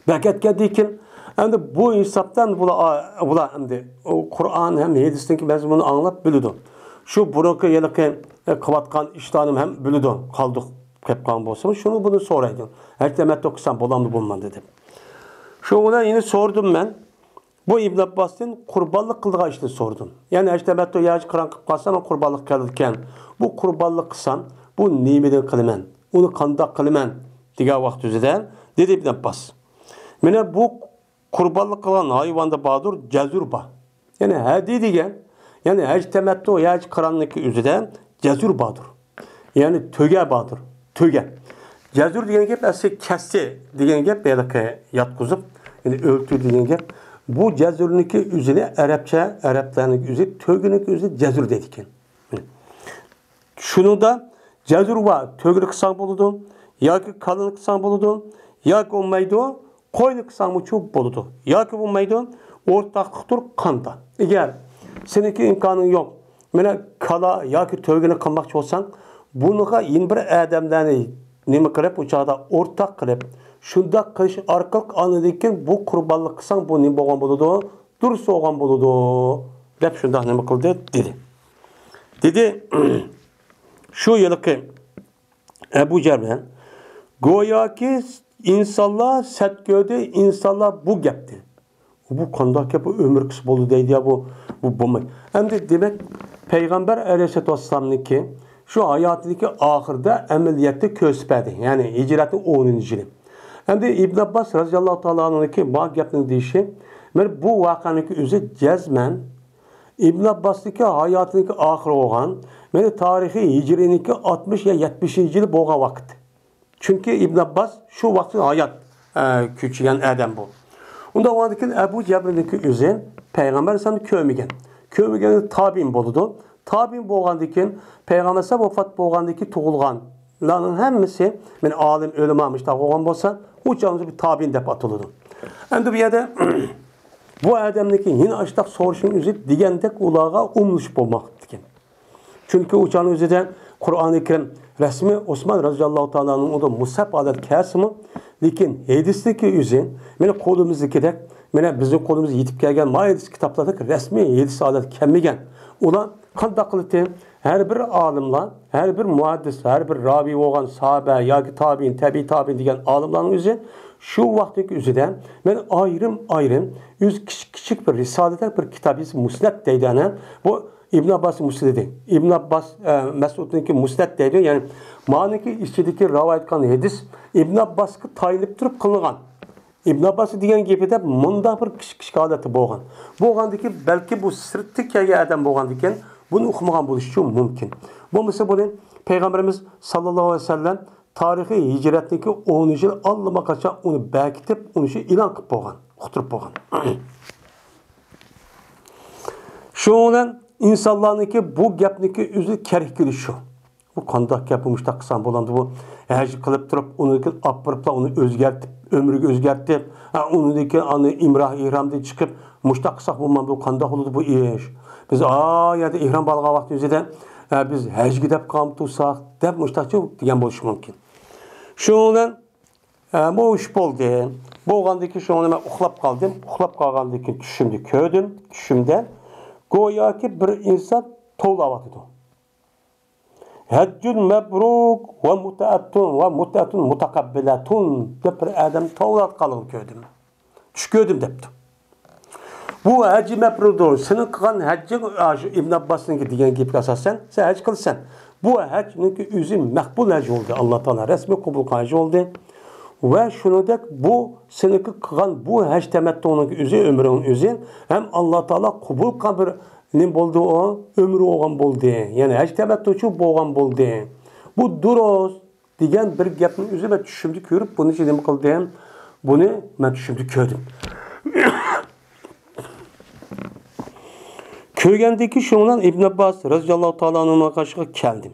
bekatgandan keyin endi bu hisobdan bular endi Qur'on ham hadisdagi mazmunni anglab biladi shu burunqi yiliqi qilayotgan ishlarni ham biladi qoldiq qilib qolgan bo'lsa shuni buni so'raydi aytamatda o'qisam bo'lamdi bo'lmadi deb shu bilan yine sordum men bu İbn Abbas'tan qurbonlik qildigan ishni sordum ya'ni aytamatda yaj qiron qilib qolsam qurbonlik qilgan bu qurbonlik qilsam bu nimadan qilaman uni qandoq qilaman degan vaqt o'zida dedi İbn Abbas mana bu qurbonlik qilgan hayvonda bordir jazur bor ya'ni hadi degan ya'ni haj tamattu yaj qironniki o'zida jazur bordir ya'ni to'ga bordir to'ga jazur degan gap asli kassi degan gap beliqqa yotqizib ya'ni o'ltir degan gap bu jazurniki o'zini arablarning o'zi to'giniki o'zi jazur deydi ekan shunda jazur va to'gri qilsang bo'ladi yoki qalin qilsang bo'ladi yoki bo'lmaydi qo'yni qilsang bo'ladi yoki bo'lmaydi o'rtaqlikdir qanda agar seniki imkoning yo'q mana kala yoki to'gini qilmoqchi bo'lsang bunaqa yin bir odamlarni nima qilib u chog'da o'rtaq qilib shundoq qilish orqali anadikin bu qurbonlik qilsang bu nima bo'lgan bo'ladi durust bo'lgan bo'ladi deb shundoq nima qildi dedi shu yilqi Ebu Cermen go'yoki insonlar satko'di insonlar bu gapdi bu qandoq gap bu umr qis bo'ldi deydi ya bu bo'lmaydi endi demak payg'ambar alayhissalatu vassalamniki shu hayotidagi oxirida amaliyotda ko'rsatadi ya'ni hijratning 10-yili endi İbn Abbas roziyallohu taolo anhuniki bu gapni deyishi mana bu voqeaniki o'zi jazman İbn Abbasniki hayotidagi oxiri bo'lgan mana tarixiy hijriniki 60 ya 70-yil bo'lgan vaqt chunki İbn Abbas shu vaqtda hayot kechirgan odam bu unda vaqtda Abu Jabrniki o'zi payg'ambar alayhisalomni ko'rmagan tabiin bo'ldi tabiin bo'lgandan keyin payg'ambar vafot bo'lgandan keyin tug'ilganlarning hammasi men olim o'limamış bo'lgan bo'lsa u chog'da bir tabiin deb ataladi endi bu yerda bu odamniki yine açtaq so'rashning o'zi degandek ularga umlish bo'lmoqda ekan Çünkü uçağın özüde Kur'an-ı Kerim resmi Osman radıyallahu ta'ala'nın o da musab adet kesimi. Lekin hadisdeki üzün, mene kolumuzdaki de, mene bizim kolumuzda yetip gelgen hadis kitaplardaki resmi hadis adet kemmigen. Ulan qanday qilib her bir alimlar, her bir muhaddis, her bir ravi olgan sahabe yoki tabiin, tabiin degan olimlarning o'zi shu vaqtdagi o'zida men ayrim o'z kichik bir risolada bir kitob musnad deydi ana. Bu İbn Abbas musnadi. İbn Abbas Mas'udniki musnad deydi. Yani maniki ichidagi rivoyat qilgan hadis İbn Abbasga tayinib turib qilingan. İbn Abbas degan gapida munda bir kichik odati bo'lgan. Bo'lgandiki balki bu sirtda kelgan odam bo'lgandikan bunu o'qimagan bo'lishi mumkin. Bo'lmasa buni Peygamberimiz sallallohu alayhi vasallam tarixiy hijratniki 10 yil allamaqacha uni bekitib, uni shu e'lon qilib bo'lgan, uqtirib bo'lgan. Şundan insanlarniki bu gapniki o'zi kerak kelishi shu. Bu qanday gap bo'lmoqda qilsam bo'ladi bu. Haj qilib turib, uni apiriblar, uni o'zgartib, ömrüge o'zgartib, uniki ani ihramda chiqib, mushtaq qilsak bo'lmadi, bu qanday bo'ladi bu ish. Biz yerda ihrom balg'a vaqt o'zida biz hajga deb qolib tursak, deb mushtaqcha degan bo'lishi mumkin. Shundan bu ish bo'ldi. Bo'lgandiki shuni men uxlab qoldim. Uxlab qolgandan keyin tushimda ko'rdim. Tushimda go'yoki bir inson tovlayotdi. Haccun mebruk ve mutaatun mutakabbilatun deb bir adam tovlayotganligini ko'rdim. Tush ko'rdim debdi. Bu hacı mebrukdur. Senin qilgan hajjing İbn Abbas'ningki degan gapga asosan sen haj qilsan. Bu hajningki o'zi maqbul haj bo'ldi. Alloh taolo rasmiy qabul qilgan haj bo'ldi. Ve şunudek bu seniki qilgan bu haj tamattuning o'zi ömrüning o'zi hem Allah taolo qabul qilgan ne bo'ldi o? Ömrü olgan bo'ldi. Yani haj tamattuchi bo'lgan bo'ldi. Bu durust degan bir gapning o'zi men tushimda ko'rib, buni nima qildim? Buni men tushimda ko'rdim. Ko'rgandiki shundan İbn Abbas radhiyallohu ta'ala anhuga qarshi keldim.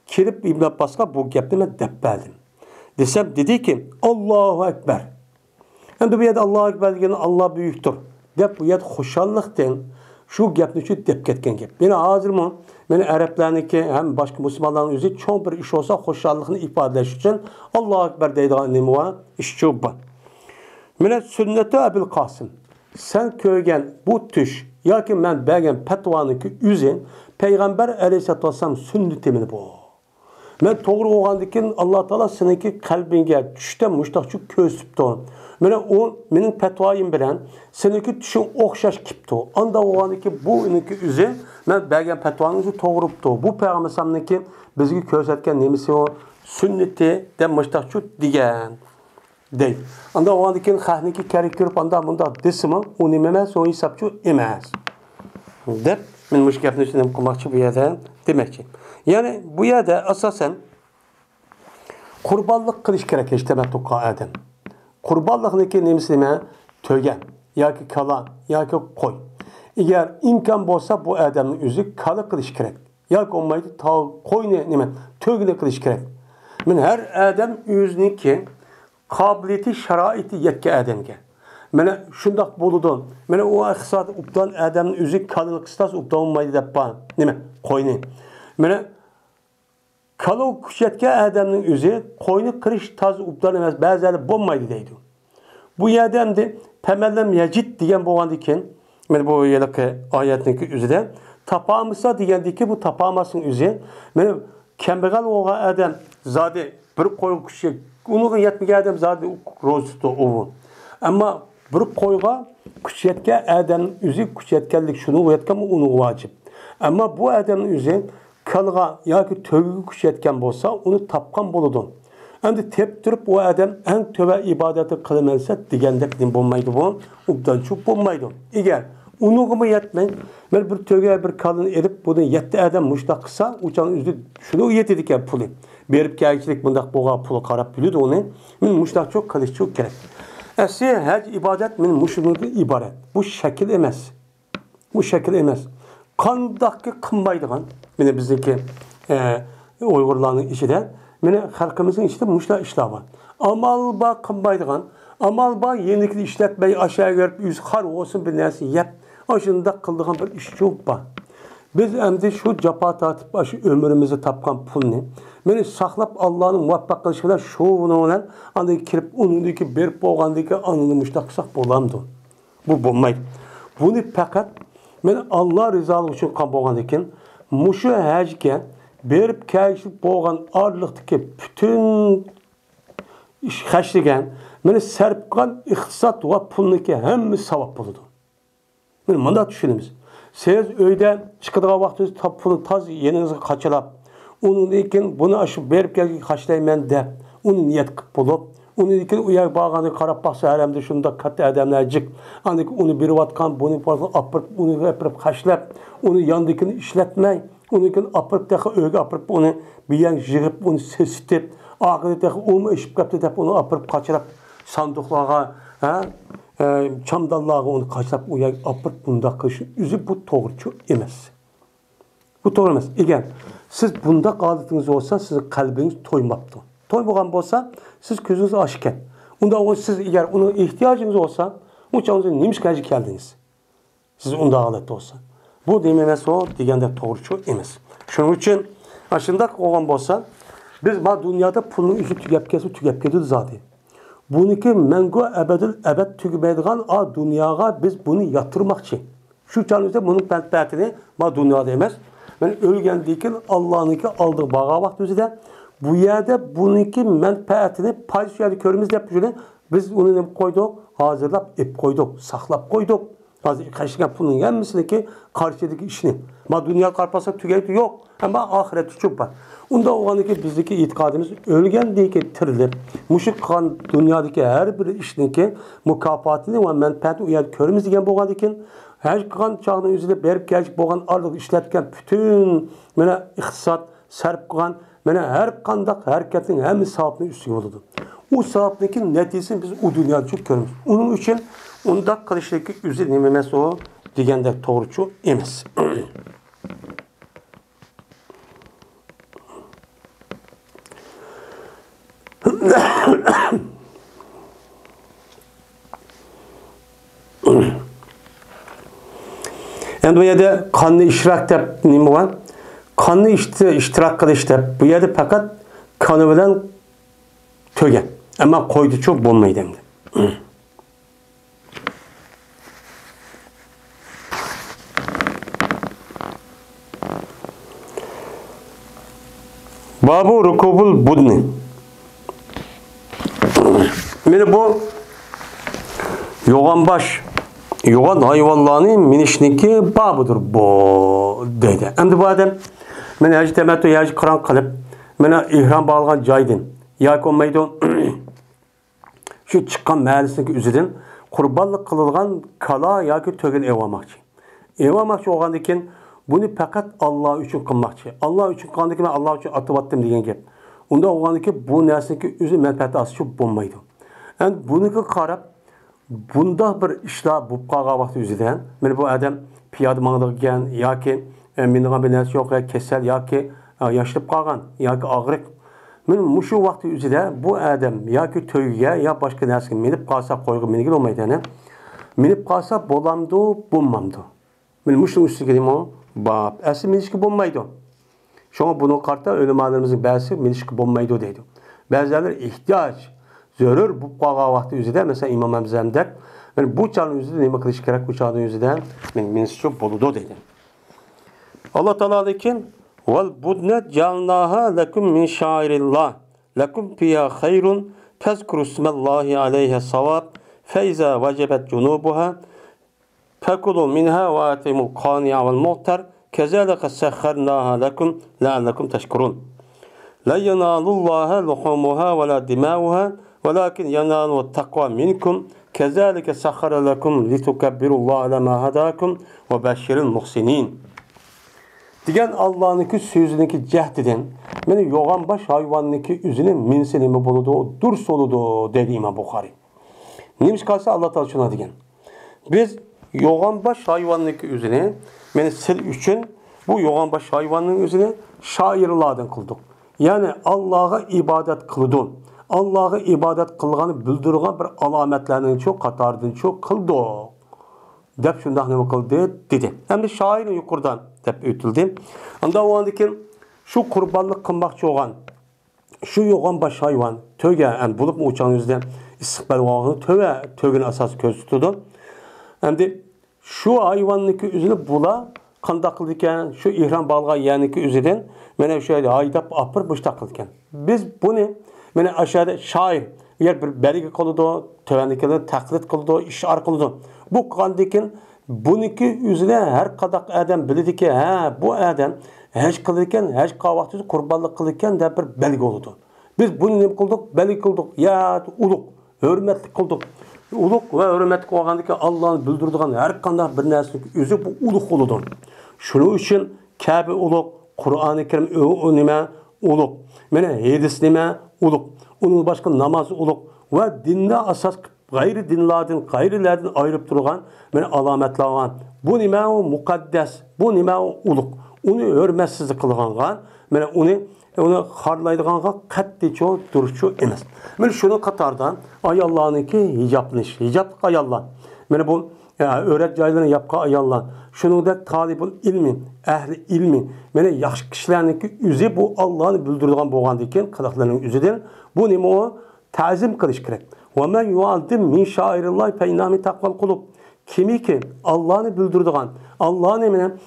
Kelib İbn Abbasga bu gapni men deb berdim. Desem dedi ki Allahu Ekber. Endi bu yerda Allahu Ekber degani Allah büyüktür. Deb bu yerda xushallikdan şu gapni shu deb ketgan gap. Meni hozirmi meni arablarniki ham boshqa musulmonlarning o'zi cho'ng bir ish olsa xushallikni ifodalash uchun Allahu Ekber deydigan nima bor? Ish bu. Meni sunnati Abul Qosim. Sen ko'rgan bu tush yoki men bergan fatvaniki o'zi Payg'ambar alayhisolatu vasallam sunnati meni bu. Men to'g'ri bo'lgandikin Alloh taolo seniki qalbingga tushda mushtaqchi ko'rsibdi. Mana o mening fatvoyim bilan seniki tushing o'xshash kipti. Anda bo'lganiki bu uniki o'zi men bergan fatvoning o'zi to'g'ribdi. Bu payg'ambarniki bizga ko'rsatgan nemasi o sunnati deb mushtaqchi degan. Deydi. Anda bo'lgandikin xahniki kerak ko'rib anda bunda desimi, u nima emas, o hisobchi emas. Deb men mush gapni shunday qilmoqchi bu yerda demakchi. Yani bu yerda asosan qurbonlik qilish kerak ijtimaat qoidan. Qurbonlikniki nemasi nima? To'gan yoki kala yoki qo'y. Agar imkon bo'lsa bu odamning o'zi kala qilish kerak. Yoki olmaydi qo'yni nima? To'gini qilish kerak. Men har odam o'ziniki qobiliyati, sharoiti yetgan odamga. Mana shundoq bo'ladi. Mana u iqtisod ubdan odamning o'zi kalini qistas ubdan olmaydi deb bor. Nima? Qo'yni. Mana kalov kuch yetgan odamning o'zi qo'yni qirish toz ubdan emas, ba'zilari bo'lmaydi deydi. Bu yerda pamallam yajid degan bo'lgandikin, mana bu yerda oyatning o'zida tapamisa degandiki bu tapamasning o'zi, mana kambag'al bo'lgan odam zodi bir qo'y kuchi, uning yetmagan odam zodi ro'zito u. Ammo bir qo'yga kuch yetgan odam o'zi kuch yetganlik shuni o'yatganmi uni vojib. Ammo bu odamning o'zi kalga yoki to'g'iga kuch yetgan bo'lsa, uni topgan bo'ladi. Endi tep turib o adam eng töve ibadeti qilmasa degandek bo'lmaydi bu. Ubdan chup bo'lmaydi. Agar unig'imi yetmay, men bir to'ga bir kalini elib buni 7 adam mushtaq qilsa, o'chan o'zi shuni yetadi ekan puli. Berib kelchilik bundaq bo'lgan puli qarab biladi uni. Men mushtaq cho'q qilish cho'q kerak. Asli haj ibodat men mushundan iborat. Bu shakl emas. Bu shakl emas. Qandaqki qilmaydigan, meni bizniki Uyg'urlarning ichida meni xalqimizning ichida mushlar ishlar bor. Amal ba qilmaydigan, amal ba yenilikni ishlatmay aşağı görüp yüz xar olsun bir narsa yap. Oshunda qildigan bir ish yo'q bor. Biz endi şu capa tatip başı ömrümüzü tapkan pulni meni saqlab Allah'ın muvaffaq qilishi bilan shu bilan anda kirib uningdagi berib bo'lgandagi anini mushtaq qilsak bo'lamdi. Bu bo'lmaydi. Buni faqat men Alloh rizoligi uchun qilgan bo'lgan ekan, mushu hajga berib kelishib bo'lgan orliqdagi butun ish xashlagan, meni sarf qilgan iqtisod va pulniki hamma savob bo'ladi. Men bunda tushunamiz. Siz uyda chiqadigan vaqtingiz top pulni toz yeningizga qachalab, undan keyin buni aşı berib kelgan xashlayman deb, uni niyat qilib bo'lib, undan keyin u yer borganda qarab baqsa haramda shunda katta odamlar jiq, andik uni berayotgan buni apirib, uni apirib xashlab, uni yondikini ishlatmay, uni keyin apirib taqa uyga apirib uni biyan yig'ib, uni sesitib, oxirida umi ishib qapti deb uni apirib qachalab sanduqlarga, çamdallarga onu qaçlab u yer apirib bunda qilish o'zi bu to'g'ri emas. Bu to'g'ri emas. Eğer siz bunda odatingiz olsa, sizning qalbingiz to'ymabdi. To'ymagan bo'lsa, siz ko'zingiz oshgan. Unda siz eğer uni ehtiyojingiz olsa, unchangizga nimishga keldingiz. Siz unda holatda olsa. Bu dememas o deganda to'g'ri emas. Shuning uchun ashunda qolgan bo'lsa, biz bu dunyoda pulni o'zi tugab ketdi zoti. Buniki mengu ebed tügmeydiğen a dünyaya biz bunu yatırmakçı. Şu canımızda bunun menfaatini ma dünyada demez. Ben ölgendeki Allah'ınki aldığı bağa vakti de bu yerde bununki menfaatini paylaşıyorduk körümüzde yapıyordu. Biz onu ne koyduk? Hazırlap ip koyduk, saklap koyduk. Bazı kaçırken bunun gelmesine ki karşıdaki işini. Ma dünya karpasa tügeydi yok. Ama ahiret çok var. Onda oğandaki bizdeki itikadımız ölgendeki tirilip, muşuk kan dünyadaki her bir işinki mükafatını ve menfaatini uyarı körümüz degen boğandikin, her kan çağının yüzüne berip gelecek boğan arlık işletken bütün mene iqtisat, sarf kılan, mene her kandak hareketin hem sahabının üstüne oldu. O sahabındaki neticesini biz o dünyada çok körümüz. Onun için onda kılıştaki üzeri nememesi o degende doğrucu emas. Yani bu yerde kanlı iştirak deb nima var? Kanlı iştirak qilish deb bu yerde fakat kanı bilan tögen. Ama koydu çok bo'lmaydi endi. Babu rukubul budni. Meni bu yoğan hayvanlarının minişniki babudur bu dedi. Endi bu adam meni hacı temettü hacı kıran kılıp meni ihram bağlagan joydan yoki olmaydi şu çıkan mahallesindeki üzüden kurbanlık kılıngan kala yoki tögel ev almakçı. Ev almakçı olgandan bunu fakat Allah için kılmakçı. Allah için kılgandan Allah için atıp attım degan gap. Unda olgandan bu narsadaki üzü menfaati aslı bo'lmaydi. Yani bunu qarab bunda bir işler bu qağa vaqti üzüden men bu adam piyada mangdigan yoki mingan bir narsa yo'q kasal yoki yaşlab qolgan yoki og'riq men mushu vaqti üzüde bu adam yoki to'yga yo boshqa narsaga minib qolsa qo'yga mingan bo'lmaydi ana minib qolsa bo'lamdi bo'lmamdi men mushu ustiga nima bab asli minishki bo'lmaydi shunga buni qarta o'limalarimizning ba'zi minishki bo'lmaydi deydi ba'zilar ehtiyoj zörür bu qağa vaqti üzüde mesela İmam Hamza'mda ben bu çağın üzüde nima qilish kerak bu çağın üzüden men minishki bo'ladi dedi. Allah Teala'daki vel budna jalnaha lekum min şairillah lekum fiha hayrun tezkuru ismallahi aleyha savab feiza vecebet cunubuha fakulu minha ve atimul qani'a vel muhtar kezalika sakharnaha lekum la'allakum teşkurun la yanalullaha luhumuha ve la dimauha velakin yanalu takva minkum kezalika sakhara lekum litukabbirullaha ala ma hadakum ve beşşiril muhsinin. Digen Allah'ınki sözününki cehdiden meni yoğan baş hayvanınki üzüne minsinimi buludu, durs oludu dedi İmam Bukhari. Neymiş kalsa Allah Teala şuna digen. Biz yoğan baş hayvanınki üzüne meni sil üçün bu yoğan baş hayvanının üzüne şairlardan kıldık. Yani Allah'a ibadet kıldı. Allah'a ibadet kılganı bildirgen bir alametlerinin çok katardan çok kıldı. Dep şundan nima qildi dedi. Endi shoirni yuqordan deb ötüldü. Anda o andakin şu kurbanlık kılmakçı olan, şu yoğan baş hayvan, töge, yani bulup mu uçağın yüzde istikbal olanı töge'nin asası köz tutudu. Hem de şu hayvanlık üzerine bula, qandaq qildikan, şu ihram balğa yaniki üzerinden mana şöyle aydap apır buşta qildikan. Biz bunu mana aşağıda şair yer bir belge qildi, tövendikiler taqlid qildi, ishor qildi. Bu qandikin buniki üzerine her qadaq adam bildi ki, ha bu adam haj qildikan, haj qavaqtida qurbonlik qildikan deb bir belge oldu. Biz bunu nima qildik? Belge qildik. Ya ulug, hurmatli qildik. Ulug ve hürmet koğandaki Allah'ın bildirdiğin her kanda bir neslik özü bu ulug oludur. Şunun için Kabe ulug, Kur'an-ı Kerim o nime ulug, mene hadis nime ulug, onun başka namaz ulug ve dinde asas gayri dinlerden, gayrilerden ayrıp durgan mene alametlagan. Bu nime o mukaddes, bu nime o ulug. Onu hürmetsizlik kılgan, mene onu harlaydıganға qattiq duruşu emas. Men şunu qatardan ayollarniki hijablanış, hijab ayollar. Men bu öğret joylarini yapqa ayollar. Şuningdek talibul ilmi, ahli ilmi, men yaxshi kishilarniki o'zi bu Allohni bildirgan bo'lgandan keyin qiliqlarning o'zidan bu nima o ta'zim qilish kerak. Va men yu'aldim min sha'irillahi fa innahu taqval qulub. Kimiki Allah'ını bildirdiğin, Allah'ın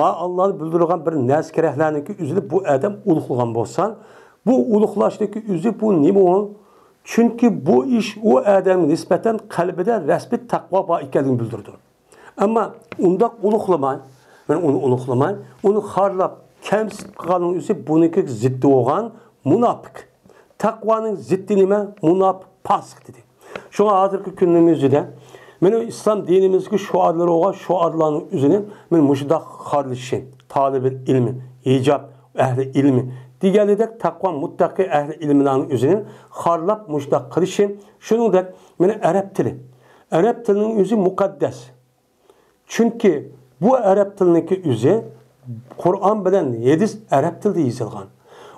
Allah'ını bildirdiğin bir nas keraklarniki üzülüp bu adam uluqlagan bolsan, bu uluqlaşdaki üzü bu nima o? Çünkü bu iş o adamın nispeten kalbide resmi takva var ekanligini bildirdi. Ama unda uluqlamay, ben onu uluqlamay, onu harlap, kemsip qilganing üzü buniki ziddi olgan münafık. Takvanın ziddi nima? Münafık, fasık dedi. Şuna hazırki günümüzde benim İslam dinimizdeki şuarları olan şuarların üzerine ben müşdak kardeşim, talib ilmi, icab, ehli ilmi, diğerleri de takva muttaki ehli ilmilerin üzerine harlap müşdak kardeşim. Şunu da benim Arap dili. Arap dilinin yüzü mukaddes. Çünkü bu Arap dilindeki yüzü Kur'an bilen hadis Arap dilde yazılgan.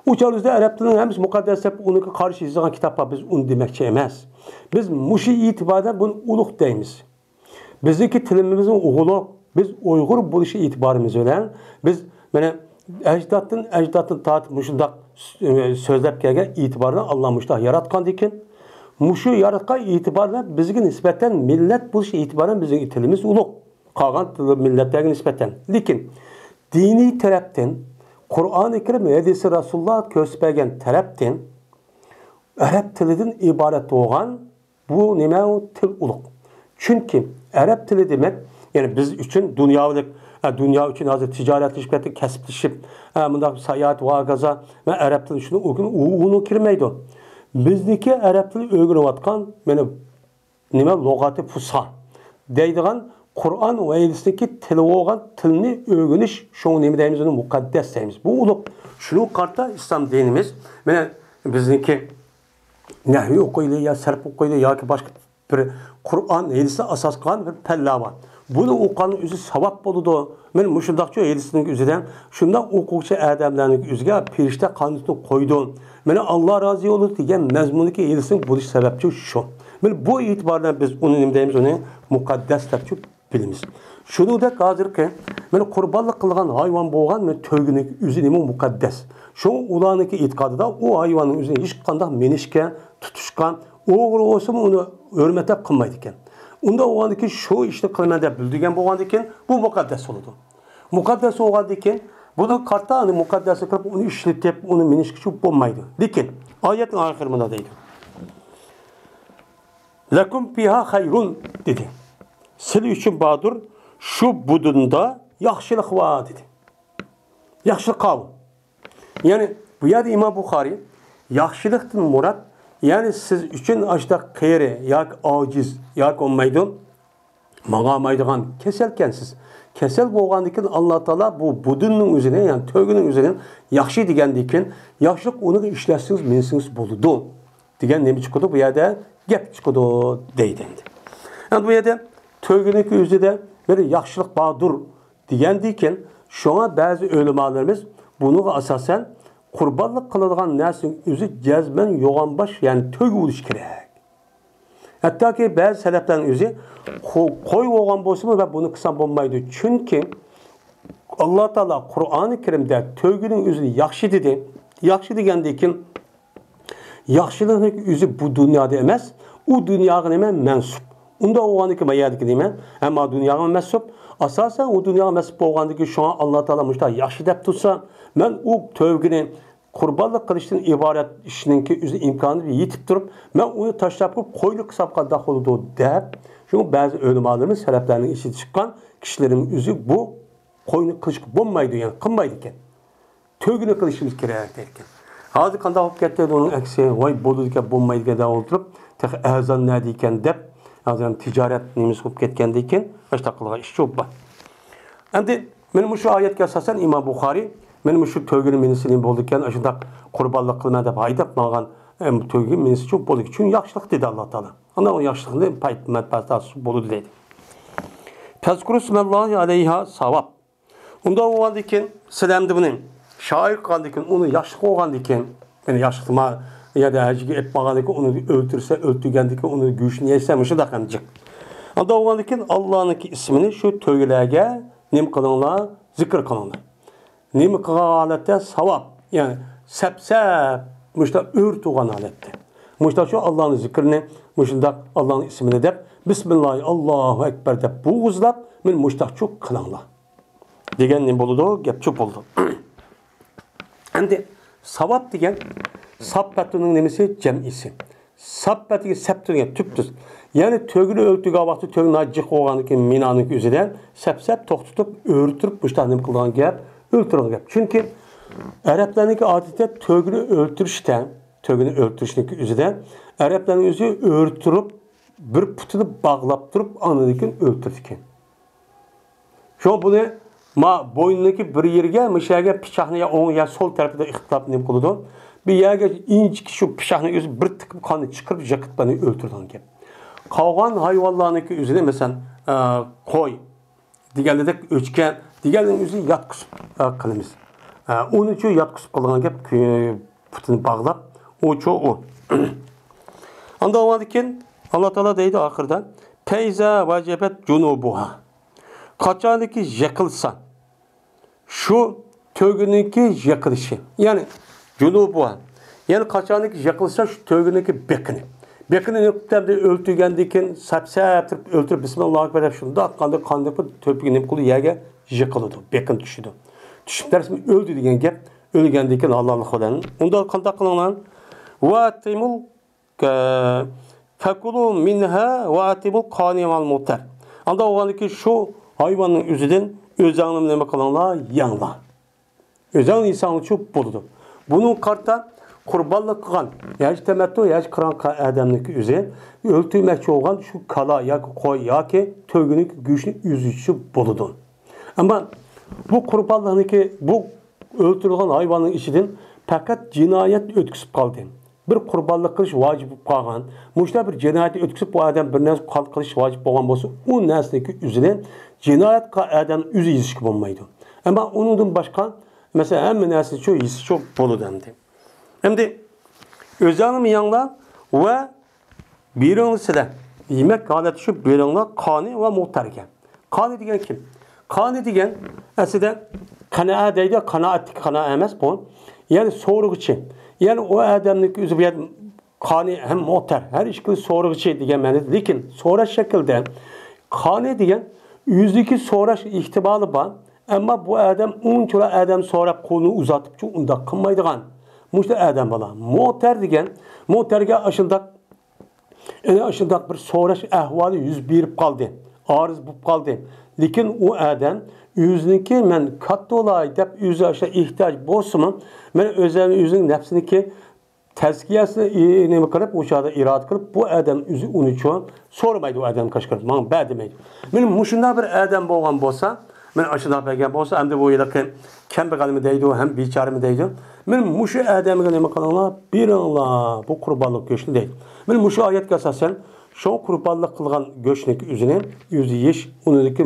Uçağımızda Arap dilinin hepsi mukaddes hep onu karşı yazılan kitaplar biz onu demekçe emez. Biz muşi itibarda bunu uluk deyimiz. Bizdeki tilimizin oğulu, biz Uygur buluşu itibarımız öyle. Biz yani ecdatın taat muşundak sözlep gelgen itibarına Allah muştah yaratkan dikin. Muşu yaratkan itibarına bizge nispeten millet buluşu itibarına bizim tilimiz uluk. Kalan milletlerine nispeten. Lakin dini taraftan Kur'an-ı Kerim hadisi Resulullah göstergen taraftan Arap tilinden ibaret olan bu nime o til uluk. Çünkü Arap dili demek yani biz için dünya için hazır ticaretleşip, kesipleşip, bunda seyahat, vagaza ve Arap dili şunu onu kirmeydi. Bizdeki Arap dili öğreniyatkan benim nime logati fusa deydiğen Kur'an ve hadisteki tili olan tilini öğreniş şunu nime deyimiz onu mukaddes deyimiz. Bu uluk. Şunu karta İslam dinimiz bizdeki nehvi okuyla ya serp okuyla ya ki başka bir Kur'an hadisi asas kılan bir pella var. Bunu okuyanın üzü savap boludu. Men muşundakçı hadisinin üzüden şunda okuvchi adamlarning üzüge pirişte kanunu koydu. Meni Allah razı olur diyen mezmuniki hadisinin buluş sebepçi şu. Men bu itibardan biz onu nima deymiz onu mukaddes deb bilimiz. Şunu da hazır ki men qurbonlik qilgan hayvon bo'lgan men tögünük üzü nima mukaddes. Şu ulaniki itiqadida o hayvanın üzerine hiç qandaq menişke, tutuşkan, oğru olsa onu hürmetep qilmaydi ekan. Unda o'g'andiki şu ishni qilma deb bildigan bo'lgandan keyin bu muqaddas bo'ladi. Muqaddas bo'lgandan keyin buni qarta muqaddasga kirib uni ishlatib, uni menishki bo'lmaydi. Lekin oyatning oxirida deydi. Lakum fiha hayrun dedi. Siz uchun badur şu budunda yaxshilik var dedi. Yaxshilik qal. Yani bu yerde İmam Bukhari yaxshilikdan murad yani siz üçün açta qeyri yak aciz yak olmaydı mağamaydıgan keselkensiz. Kesel bo'lgandan Allah Taala bu budunun üzerine yani tögünün üzerine yaxshi degandan yaxshilik onu işlersiniz mensiniz boludu. Degan nima chiqadi bu yerda gap chiqadi deydi. Yani bu yerda tögünün üzerinde bir yaxshilik bordur degandan şuna bazı ulamalarımız bunu asasen qurbonlik qiladigan narsaning o'zi jazman yo'g'onbosh ya'ni to'y bo'lishi kerak. Hattoki ba'zi salaflarning o'zi qo'y bo'lgan bo'lsa va buni qilsam bo'lmaydi. Chunki Allah Teala Kur'an-ı Kerim'de tövgünün yüzünü yaxşı dedi. Yaxşı degenden keyin yaxşılığın yüzü bu dünyada emas, o dünyaga nima mensup. Unda o'g'andiki men yerdiki deyman, ammo dunyoga mensup. Asosan o dunyoga mensup bo'lgandiki, shuna Alloh taolo mushta yaxshi deb tursa, men u tövgini qurbonlik qilishdan iborat ishninki o'zi imkoni yetib turib, men uni tashlab qo'ylik hisobga daxildi deb, shu ba'zi ulamolarimiz salaflarning ichidan chiqqan kishilarning o'zi bu qo'yni qilishga bo'lmaydi, ya'ni qilmaydi ekan. Tövgini qilishimiz kerak ekan. Hozir qanday olib ketdi uning aksi, voy bo'ldi ekan, bo'lmaydi deb o'tirib, tex azon nadi ekan deb, hozir tijorat nimiz bo'lib ketgandan keyin boshqa qilgan ish yo'q bor. Endi men shu oyatga asosan Imom Buxoriy men shu tövgini menisining bo'ldi ekan, shunda qurbonlik qilma deb haydab qolgan tövgi menisi yo'q bo'ldi. Chunki yaxshilik dedi Alloh taolo. Ana o yaxshilikni paytmat bo'ldi dedi. Tazkuru smallahi alayha savab. Unda bo'lgandan keyin sizlarni buning şair qandikin, onu yaşlı olgandikin, yani yaşlıma ya da hacıge etmağandikin, onu öldürse, öldürgendikin, onu güçlü yesem, şu da kancık. Anda olgandikin Allah'ın ismini şu tövgelerge nim kılınlar, zikir kılınlar. Nim kılgan alette savap, yani sep, müşta ört olan alette. Müşta şu Allah'ın zikrini, müşta Allah'ın ismini dep, Bismillahirrahmanirrahim, Allahu Ekber dep, bu uzlap, men müşta çok kılınlar. Degen nim boludu, gep çok oldu. Endi savab degan sabbatuning nimasi jamisi. Sabbatiga sap turgan tüptüz. Ya'ni tөгini o'ltirgan vaqtda tөгni ajjiq bo'lgandan keyin minaning o'zidan sap to'xtatib, o'rtirib bushta nim qilgan gap, o'ltirgan gap. Chunki arablarning odatda tөгini o'ltirishniki o'zidan arablarning o'zi o'rtirib, bir putini bog'lab turib, andan keyin o'ltirgan. Shu buni ma boynundaki bir yerge, mışaga pichaqni ya o'ng ya sol tarafida ixtilof nim qildi. Bir yerga inchik shu pichaqni o'zi bir tiqib qonni chiqarib yiqitbani o'ltirgan gap. Qolgan hayvonlarniki o'zida masalan qo'y deganidek o'chgan deganning o'zi yotqizib qilamiz. Uni uchun yotqizib qilgan gap putini bog'lab, o. Anda oladikin Alloh taolo deydi oxirida Feyza vajabat junubuha. Qachoniki yiqilsa şu tövgününki yıkılışı. Yani junubu. Yani qachoniki yiqilsa şu tövgününki bekini. Bekini nöqtəmdə öldürgəndikin sap-saptırıb öldürüb Bismillahirrahmanirrahim deb şunda qanday tövgünün qulu yerga yiqiladi. Bekin düşüdü. Düşüb dərsmi öldü degan gap ölgəndikin Allah'ın Xudanın. Onda qanday qılıngan? Wa atimul fakulu minha wa atimul qanimal mutar. Anda olganki şu hayvanın üzüden özanım neme kılanlar yanla. Özan insanı çok buludu. Bunun karta kurbanlık kılan, yaş temetto, yaş kıran adamlık üzeri öldürmekçi olan şu kala ya koy ya ki tövgünün güçlü yüzücü buludu. Ama bu kurbanlık bu öldürülen hayvanın içinden fakat cinayet ötküsüp kaldı. Bir kurbanlık kılış vacip kalgan, muşta bir cinayeti ötküsüp bu adam bir nesli kılış vacip olan olsa o nesli üzerinden cinayet adam üzü ilişki olmaydı. Ama onun başka mesela hem nesli çok bolu dendi. Hem de özanım yanlar ve birincisi de yemek haleti şu birinciler kani ve muhtarken. Kani diyen kim? Kani diyen aslında kanaat deydi, kanaat emez bu. Yani soruğucu. Yani o adamlık üzü bir kani hem muhtar, her işkili soruğucu diyen məni. Lakin sonra şekilde kani diyen yüzdeki soraş ihtimalı var. Ama bu adam 10 kilo adam sonra kolunu uzatıp çok unda kılmaydıgan. Muşta adam bala. Muhtar diyen, muhtarga aşındak bir soraş ahvali yüz birip kaldı. Arız bu kaldı. Lakin o adam yüzünki men katta olay dep yüzü aşağı ihtiyaç bolsunun men özünün yüzünün nefsiniki tezkiyasını nemi kılıp uçağda irad kılıp bu adam yüzü onu için sormaydı o adam kaşkırıp bana bədemeydi. Benim muşunda bir adam boğan bolsa men aşıda belgen bolsa hem de bu yılaki kembegalimi deydi o hem biçarimi deydi. Benim muşu adamı nemi kılınlar bir Allah bu kurbanlık göçlü deydi. Benim muşu ayet esasen şu kurbanlık kılgan göçneki üzerine yüzü yeş, onundaki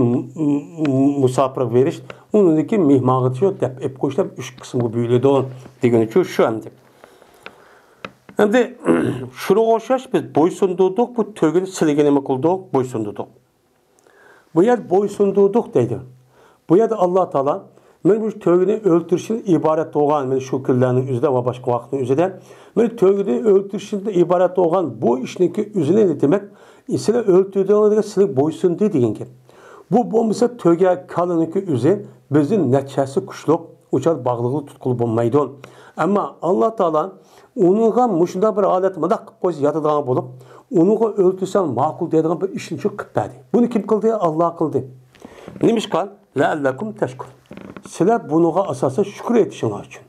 musafir veriş, onundaki mihmağıtı yok deyip hep koşup 3 kısmı büyüledi o degeni şu hem de. Hem de şunu oşaş biz boysundurduk, bu tövgünü silgeneme kıldık, boysundurduk. Bu yer boysundurduk deydi. Bu yer Allah Teala Men bu tövgini öldürüşün ibaret olgan men şu günlerin üzerinde ve başka vaktin üzerinde men tövgini öldürüşünde ibaret olgan bu işniki üzerine ne demek? Sizler öldürdüğünüzde sizler boysun dediğin gibi. Bu bombasa tövge kalınıki üzeri bizim neçesi kuşluk uçar bağlılığı tutkulu bulmaydı. Ama Allah Teala onunla muşunda bir alet madak koyuz yatıdığına bulup onunla öldürsen makul dediğine bir işini çok kıptadı. Bunu kim kıldı? Allah kıldı. Neymiş kal? Leallekum teşkur. Sizler bununla asası şükür etişiniz için.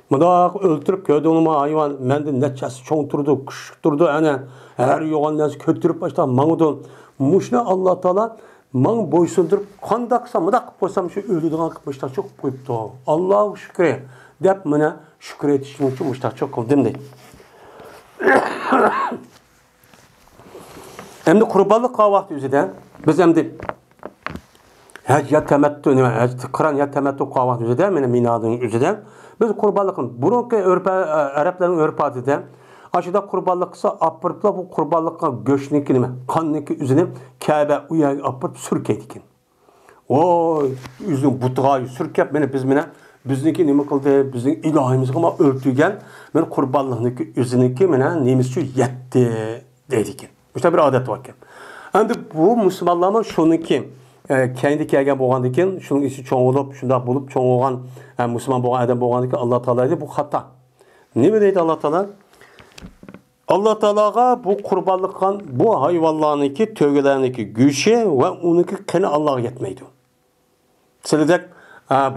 Madak öldürüp gördüğüm hayvan mende neçesi çoğun durdu, küçük durdu. Yani her yoğun nesi kötürüp başta manudun. Muşuna Allah Teala man boysundurup kandaksa madak boysam şu öldüğüne kıpmışta çok koyuptu. Allah'a şükür. Dep bana şükür etişin için muşta çok kıldım deydi. Hem de kurbanlık kahvaltı yüzünden biz hem de ya temettü, Kur'an ya temettü kahvaltı yüzünden benim inadın yüzünden biz kurbanlıkın burunki Arapların örpatide aşıda kurbanlıksa apırıpla bu kurbanlıkla göçniki nime kanniki üzerine Kabe uyağı apırıp sürkeydikin. O üzüm butuğa sürkep beni biz mine bizniki nime kıldı bizim ilahimiz ama örtügen ben kurbanlıkniki üzerindeki mine neyimiz şu yetti dedikin. İşte bir adet var ki. Endi bu Müslümanlarımın şununki kendi kelgen bolgandikin, şunun işi çoğun olup, şunda bulup çoğun olgan Müslüman bolgan adam bolgandikin Allah Teala deydi bu hata. Ne deydi Allah Teala? Allah Teala'ga bu kurbanlıktan bu hayvanlarınki, tövgelerindeki güçü ve onunki kını Allah'a yetmeydi. Sizler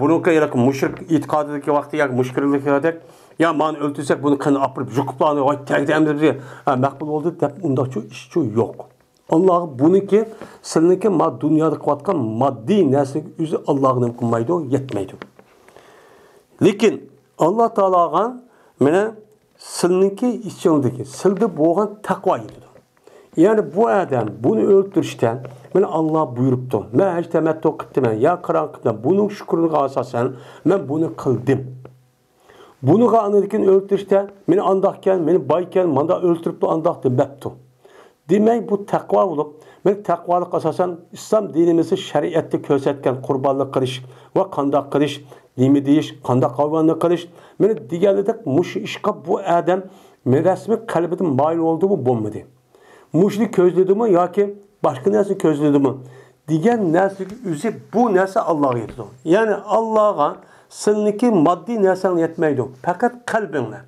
bununki yarak müşrik itikadındaki vakti yak müşkirlik yarak ya man öldürsek bunu kını apırıp jukuplanı vay tekdemdir makbul oldu dep unda şu iş şu yok. Allah bununki seninki dünyada kıvatkan maddi nesli yüzü Allah'ın kılmaydı yetmeydi. Lekin Allah Teala'ga mene seninki içindeki sildi boğan takva yedi. Yani bu adam bunu öldürüşten mene Allah buyuruptu. Ben hiç temettu kıptım ya Kur'an kıptım. Bunun şükrünü asasen ben bunu kıldım. Bunu anırken öldürüşten beni andakken, beni bayken manda öldürüp de andaktı beptu. Demek bu takva olup, ben takvalık asasen İslam dinimizi şeriatte kösetken kurbanlık kılış ve kandak kılış, dimi deyiş, kandak hayvanlık kılış. Beni diğerledek muş işka bu adam resmi kalbinin mail olduğu bu bombadı. Muşlu közledi mi ya ki başka neresi közledi mi? Diğer neresi üzü bu neresi Allah'a yetiyor. Yani Allah'a seninki maddi nersen yetmeydi. Fakat kalbinle.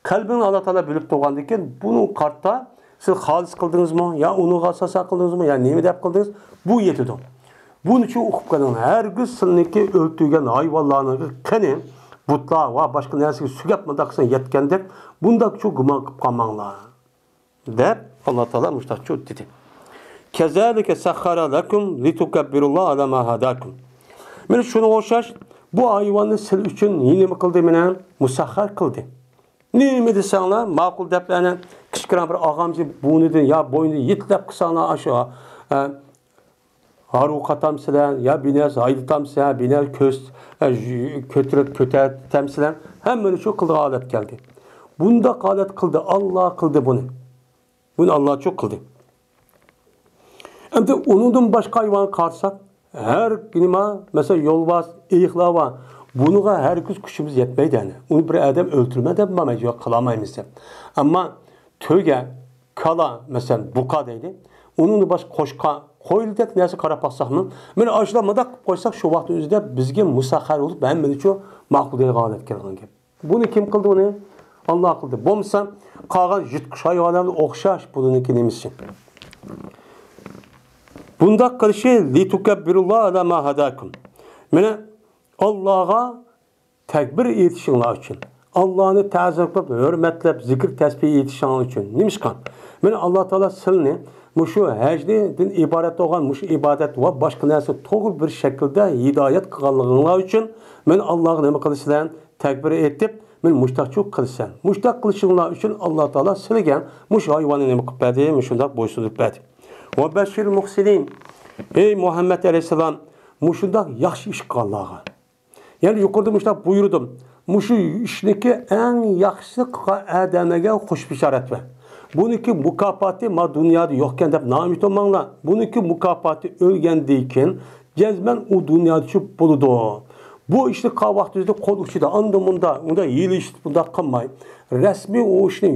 Kalbinle Allah Teala bölüp doğandıyken bunun kartta siz halis kıldınız mı? Ya onu gasasa kıldınız mı? Ya neymi de kıldınız? Bu yetiyor. Bunun için okup kalın. Her gün seninki öldüğün hayvanlarını kendi butla ve başka neresi su yapmadaksan yetkendir. Bunda çok güman kalmanlar. De Allah Teala müştakçı dedi. Kezalike sahhara lekum litukabbirullaha ala ma hadakum. Men şunu oşaş bu hayvanı sil için yine mi kıldı menen musahhar kıldı. Neymi desenler makul deplerine kışkıran bir ağamcı bunu dedi ya boynu yitlep kısana aşağı haruka temsilen ya biner haydi temsilen biner köz kötü temsilen hemen çok kıldı adet geldi. Bunda adet kıldı Allah kıldı bunu. Bunu Allah çok kıldı. Hem de onundan başka hayvan karsak her günüme mesela yolbaz, iyiklava bunu her gün kuşumuz yetmeydi yani. Onu bir adam öldürme de yapmamayız, kılamayız. Ama töge, kala mesela buka deydi. Onun baş koşka koyulacak neyse karapaksak mı? Ben aşılamadak koysak şu vakti üzerinde bizge musahhar olup ben beni çok makul değil galet gelgen gibi. Bunu kim kıldı onu? Allah kıldı. Bomsa kalan jütkuş hayvanlarla okşaş bunun ikinimiz. Bunda karşı litukabbirullaha ala ma hadakum. Mene Allah'a tekbir yetişinler için. Allah'ını tazim edip, hürmetlep, zikir tesbih yetişinler için. Neymiş kan? Mene Allah Teala silni, muşu hecdi din ibadet olan muşu ibadet ve başka neyse doğru bir şekilde hidayet kılanlar için men Allah'ı neme kılışlan tekbir edip men muştakçı kılışsan. Muştak kılışınlar için Allah Teala silgen muş hayvanı neme kıpedi, muşundak boysuzluk bedi. Ve beşir muhsinin. Ey Muhammed Aleyhisselam muşundak yaxşı iş Allah'a. Yani yukarıda muştak buyurdum. Muşu işdeki en yaxşı adamege hoş bişaret ver. Bununki mukafati ma dünyada yokken dep namit olmanla. Bununki mukafati ölgendiyken cezmen o dünyada çöp buludu. Bu işte kavaqtızda kol uçida unda yilish bunda qilmay rasmiy o ishni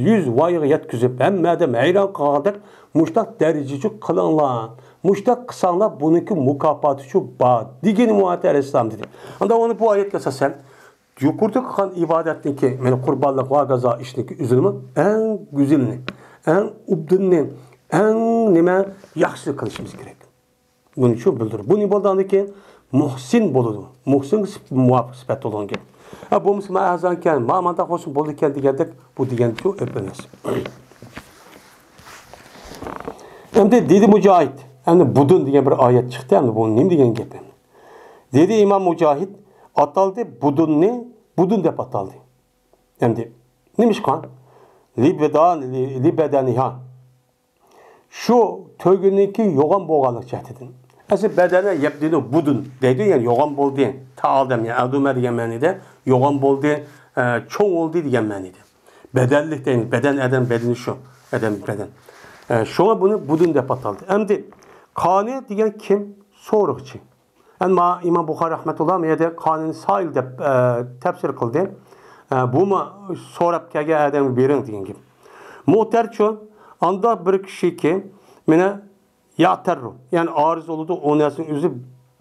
yüz voyaga yetkazib hammada hayron qolgandek mushtaq darajachi qilinglar. Mushtaq qilsanglar buniki mukofoti shu bor degan muattar islom dedi. Unda onu bu oyatga asosan yuqorida qilgan ibodatniki, mana qurbonlik va gazo ishniki uzilmi eng go'zalni, eng ubdinni, eng nima yaxshi qilishimiz kerak. Buni shu bildir. Bu ne bo'lgandan keyin muhsin bo'ladi. Muhsin muvofiq sifat bo'lgan gap. Ha bo'lmasa men azan ekan, ma'manda qo'shib bo'ldi ekan degandek bu degan shu emas. Endi dedi Mujohid, endi budun degan bir oyat chiqdi. Endi bu nima degan gap? Dedi İmam Mujohid, ataldı budunni, budun deb ataldı. Endi nima ishqan? Libedaniha. Şu tögününki yoğan boğalık çəhdidin. Əsl bədənə yəbdini budun deydi, yəni yoğan boldu. Taaldəm, yəni ədumə deyən mənidə yoğan boldu, çoğ oldu deyən mənidə. Bədəllik deyil, bədən ədəm bədəni şu, ədəm bədən. Şuna bunu budun deyə ataldı. Əmdi, qani deyən kim? Soruqçı. Yəni, İmam Buxari rəhmətullah məyədə qanini sail deyə təfsir qıldı. Bu mu sorab kəgə ədəmi verin deyən kim? Muhtar ço, anda bir kişi ki, mene yatarru, yani arız oludu, onasın üzü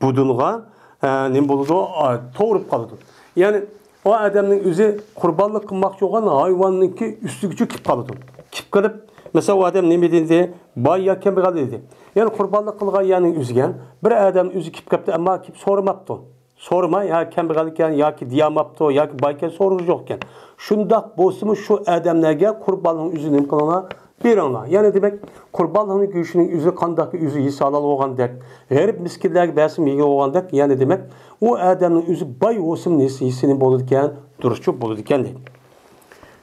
budunğa, ne buludu, toğurup kalıdı. Yani o adamın üzü kurbanlık kılmak yoğan hayvanın ki üstü gücü kip kalıdı. Kip kalıp, mesela o adam ne dedi, bay ya kembe kalı dedi. Yani kurbanlık kılgan yani üzgen, bir adam üzü kip kaptı ama kip sormaptı. Sorma ya kembe kalıkken, ya ki diyamaptı, ya ki bayken sorucu yokken. Şundak bozsumu şu adamlarga kurbanlığın üzünün kılına bir anla. Yani demek kurbanlığın güçünün üzü kandaki üzü yisalal olgandek, garip miskinlerge bəsim yegi olgandek, yani demek o adamın üzü bay olsun nesi hissinin boludken, duruşçuk boludken deyim.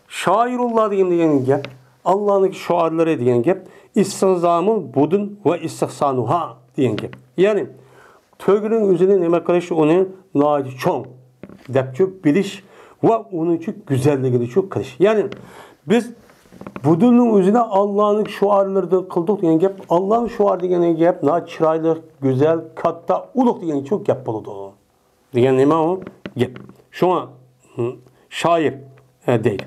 Şairullah degen gep, Allah'ın şairleri degen gep, istihzamın budun ve istihsanuha degen gep. Yani tögünün üzünün neme kılışı onun naci çoğun, depçü biliş ve onun için güzelliğini çok kılış. Yani biz budunun üzerine Allah'ın şuarları kıldık diyen gep, Allah'ın şuarı diyen gep, na çıraylı, güzel, katta, uluk diyen çok gep buludu. Diyen neme o? Gep. Şu an şair değil.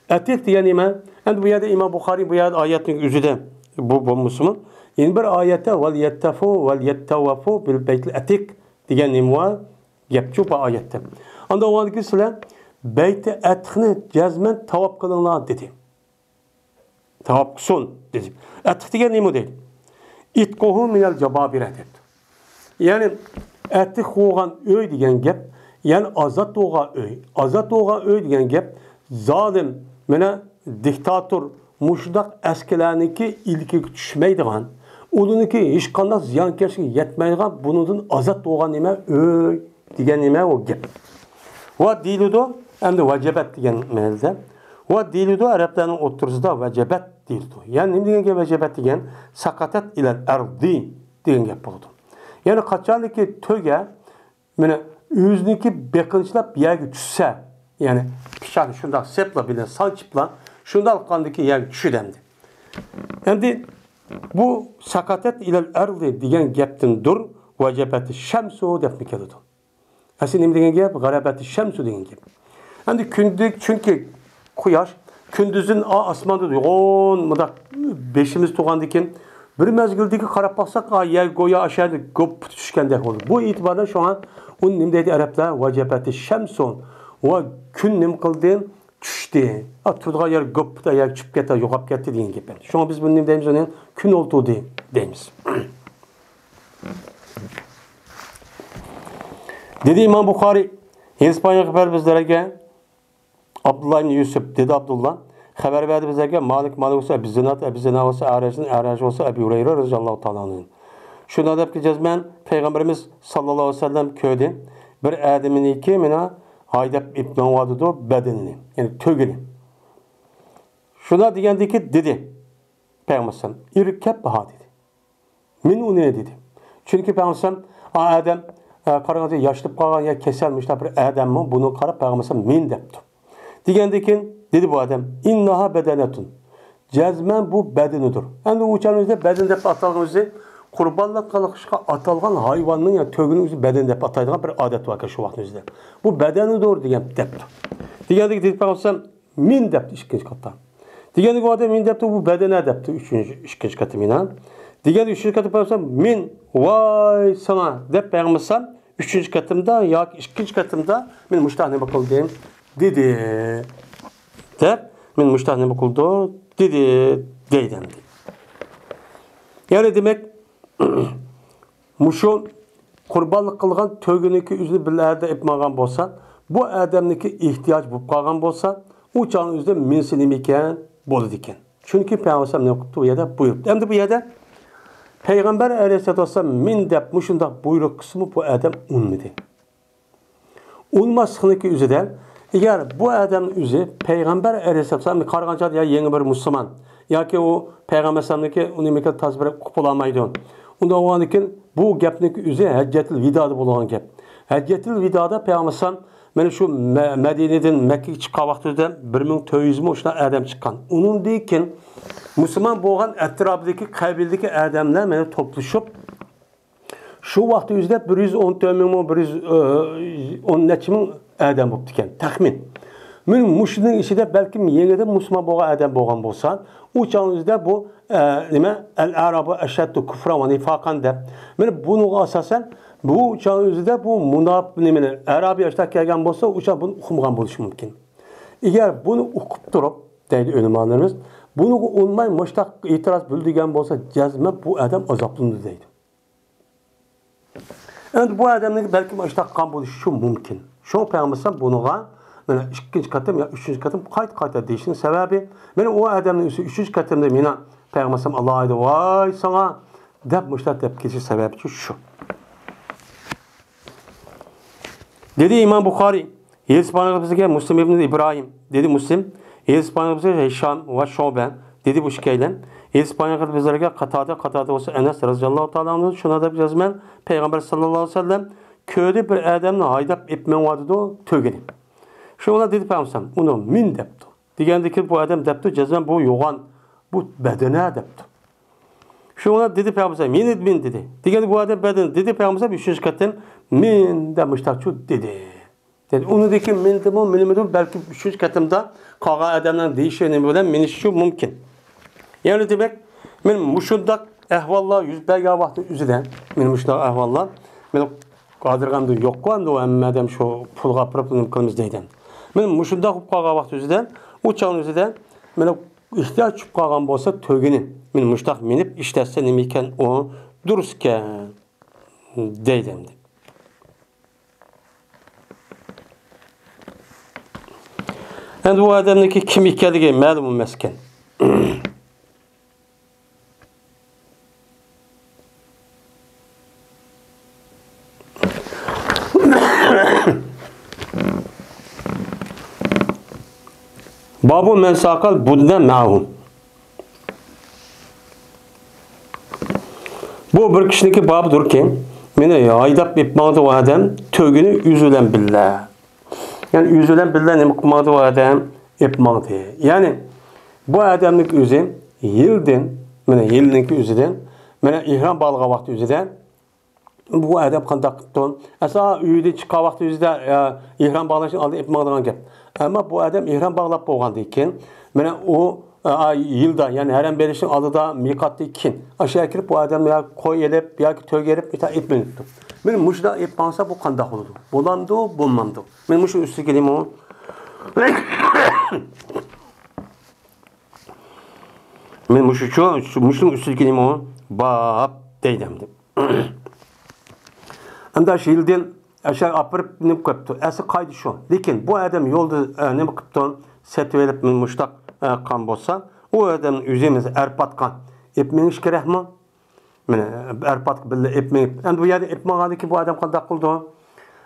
Etik diyen neme, yani bu yerde İmam Bukhari bu yerde ayetin üzerinde bu Müslüman. Yani bir ayette vel yettefu vel yettavafu bil beytil etik diyen neme var? Gep çok bu ayette. Anda o halde ki beyti etkini cezmen tavap kılınlar dedi. Tavap kılsın dedi. Etik diyen neme değil. İtkohu minel cebabire dedi. Yani etik olan öy diyen gep, yani azat oğa öy. Azat oğa öy diyen gep, zalim, mene diktatör, muşdak eskilerindeki ilki düşmeydiğen, onunki hiç kandak ziyankeşlik yetmeydiğen, bunun azat oğa neme öy diyen neme o gep. Ve diludu, hem de vecebet diyen menelde. Ve diludu Arapların oturuzda vecebet diludu. Yani ne diyen ki vecebet diyen, sakatet ile erdi diyen gep oldu. Yani kaçarlı ki töge, mene yüzniki bekinçlap bir yerge düşse, yani pişarlı şundan sepla bile sançıpla, şundan alkandaki yerge düşü demdi. Şimdi bu sakatet ile erdi diyen geptin dur, vecebeti şemsu defni keludu. Aslında ne diyen gep? Garabeti şemsu diyen gep. Şimdi kündük çünkü kuyaş, kündüzün asmanda diyor, 10 beşimiz tuğandikin, bir mezgildeki karab baksak, yer goya aşağıda göp düşkendek olur. Bu itibarda şu an onun nim dedi Araplar vecebeti şemsun ve gün nim kıldığın düştü. Turduğu yer göp da yer çıp gitti, yokap gitti deyin gibi. Şu an biz bunu nim deyimiz onun gün olduğu deyimiz. Dedi İmam Bukhari, İspanya haber bizlerge Abdullah ibn Yusuf dedi Abdullah. Haber verdi bizlerge Malik olsa Ebi Zinat olsa Aracın olsa Ebi Hureyre radıyallahu ta'ala anh'ın. Şunu adab ki cezmen Peygamberimiz sallallahu aleyhi ve sellem köyde bir adamın iki mina haydap ipman vadıdı bedenini. Yani tögülü. Şuna diyendi ki dedi Peygamber sallam irkep baha dedi. Min unine dedi. Çünkü Peygamber sallam adam karınca yaşlıp kalan ya keselmişler bir adam mı bunu karab Peygamber sallam min depti. Diyendi ki dedi bu adam innaha bedenetun. Cezmen bu bedenidir. Yani uçanızda beden dep atalığımızda Qurbanlık qilishga atalgan hayvanning ya tögünün o'zi beden deb ataydigan bir odat var şu vaqtning o'zida. Bu bedeni doğru degan debdi. Degandek deb qo'ysam min debdi ikkinchi qatda. Degandek bu odam min debdi bu bedene debdi ikkinchi qatda mina. Degandek üçüncü qatda qo'ysam min voy sana deb bermasam üçüncü qatımda yoki ikkinchi qatımda men mushtahni qildim dedi. Deb men mushtahni qildi dedi deydim. Yani demek muşu qurbanlık qilgan tögüniki üzünü birlerde etmagan bolsa, bu adamniki ihtiyaç bulup qalgan bolsa, o çağın üzerinde minsinim iken boludu iken. Çünkü Peygamber ne okuttu bu yerde buyurdu. Hem de bu yerde Peygamber Aleyhisselatü Vesselam min dep muşunda buyruk kısmı bu adam unmidi. Unmasınınki üzerinde eğer bu adamın üzü Peygamber Aleyhisselatü Vesselam qarğanca ya yeni bir Müslüman ya ki o Peygamber Aleyhisselam'daki onu miktar tasvir kupulamaydı. Onda o anıkin bu gapniki üzü Haccetil Vida'da bulunan gap. Haccetil Vida'da Peygamber Aleyhisselam meni şu Medine'den Mekke'ye çıkan vaxtida 1400 mi oşuna adam çıkan. Onun deyken Müslüman boğan etrafındaki kabildeki adamlar meni topluşup şu vaxtı üzde 114 min 110 neçə min adam bo'lib ekan. Taxmin. Men muşunun içinde belki yeniden Müslüman boğan adam boğan bolsa, o çağınızda bu nima el-arabu eşeddu kufra ve nifakan deb. Men bunu asasen bu çağınızda bu munaf nimeni Arabi yaşta kelgan bolsa, o çağ bunu oxumagan bo'lishi mumkin. Eğer bunu o'qib turib, deydi ulamolarimiz, bunu olmay mushtaq itiroz bildigan bolsa, jazman bu adam azoblanadi deydi. Endi bu adamning belki mushtaq qan bo'lishi mumkin. Şu Peygamber bunuğa mana ikkinchi qatim ya uchinchi qatim qayta deyishning sababi mana o adamning uchinchi qatimda meni Peygamber Alloh aydi voy sana deb mushtaq deb ketish sababi şu. Dedi İmam Buxoriy, Yezbanı bizga Muslim ibn İbrahim dedi Muslim, Yezbanı bizga Hişam ve Şobe dedi bu şikaylen. Yezbanı bizlarga Qatada olsa Enes radhiyallohu ta'ala anhu şuna da yazman Peygamber sallallahu aleyhi ve sellem köyde bir adamni haydab ipmen vardı tögeni. Şu ona dedi Peygamber onu min depti. Degandeki bu adam depti cezmen bu yoğan bu bedene depti. Şu ona dedi Peygamber min dedi. Degandi bu adam beden dedi Peygamber üçüncü katın min demişler şu dedi. Dedi onu deki min demo milimetre belki üçüncü katımda qağa adamdan değişeni bilen minişi mümkün. Yani demek men muşundak ahvallar yüz berga vaqti üzüden men muşundak ahvallar men qadırğandı yo'q qo'yamdi u hammadam shu pulga problem qilamiz deydi. Men mushunda qilib qolgan vaqt o'zida u chog'ning o'zida mana ehtiyoj tushib qolgan bo'lsa to'gini men mushtaq minib ishlatsa nima ekan u durust ekan deydi. Endi bu odamniki kim ekanligi ma'lum emas ekan. Babu men sakal budden ma'hum. Bu bir kishiniki babudur ki meni haydab epmadi o adam tögünü üzülen billah. Yani üzülen billah nima qilmadi o adam epmadi. Yani bu adamning o'zi yildan mana yilninki o'zidan mana ihrom balg'a vaqti o'zidan bu adam qanday qildi? Asa uyda chiqqan vaqti o'zida ihrom bog'lashni oldin epmadigan gap. Ama bu adam ihram bağlap boğandı iken, mana o yılda yani herem berişin alıda mikatlı iken aşağı kirip bu adam ya koy elip ya ki tög elip ita etmeyipti. Benim muşda etmansa bu kandak oldu. Bolandı, bulmandı. Benim muşu üstü geleyim o. Benim muşun üstü geleyim o. Bab deydimdi. Anda şehirden aşağı apırıp ne yaptı? Esi kaydı şu. Lakin bu adam yolda ne yaptı? Setvelip muştak kan bolsa, o adamın üzerimiz erpatkan. Epmeyiş gerek mi? Mene erpat bille epmeyip. Endi bu yerde epmağadı ki bu adam kandak kıldı.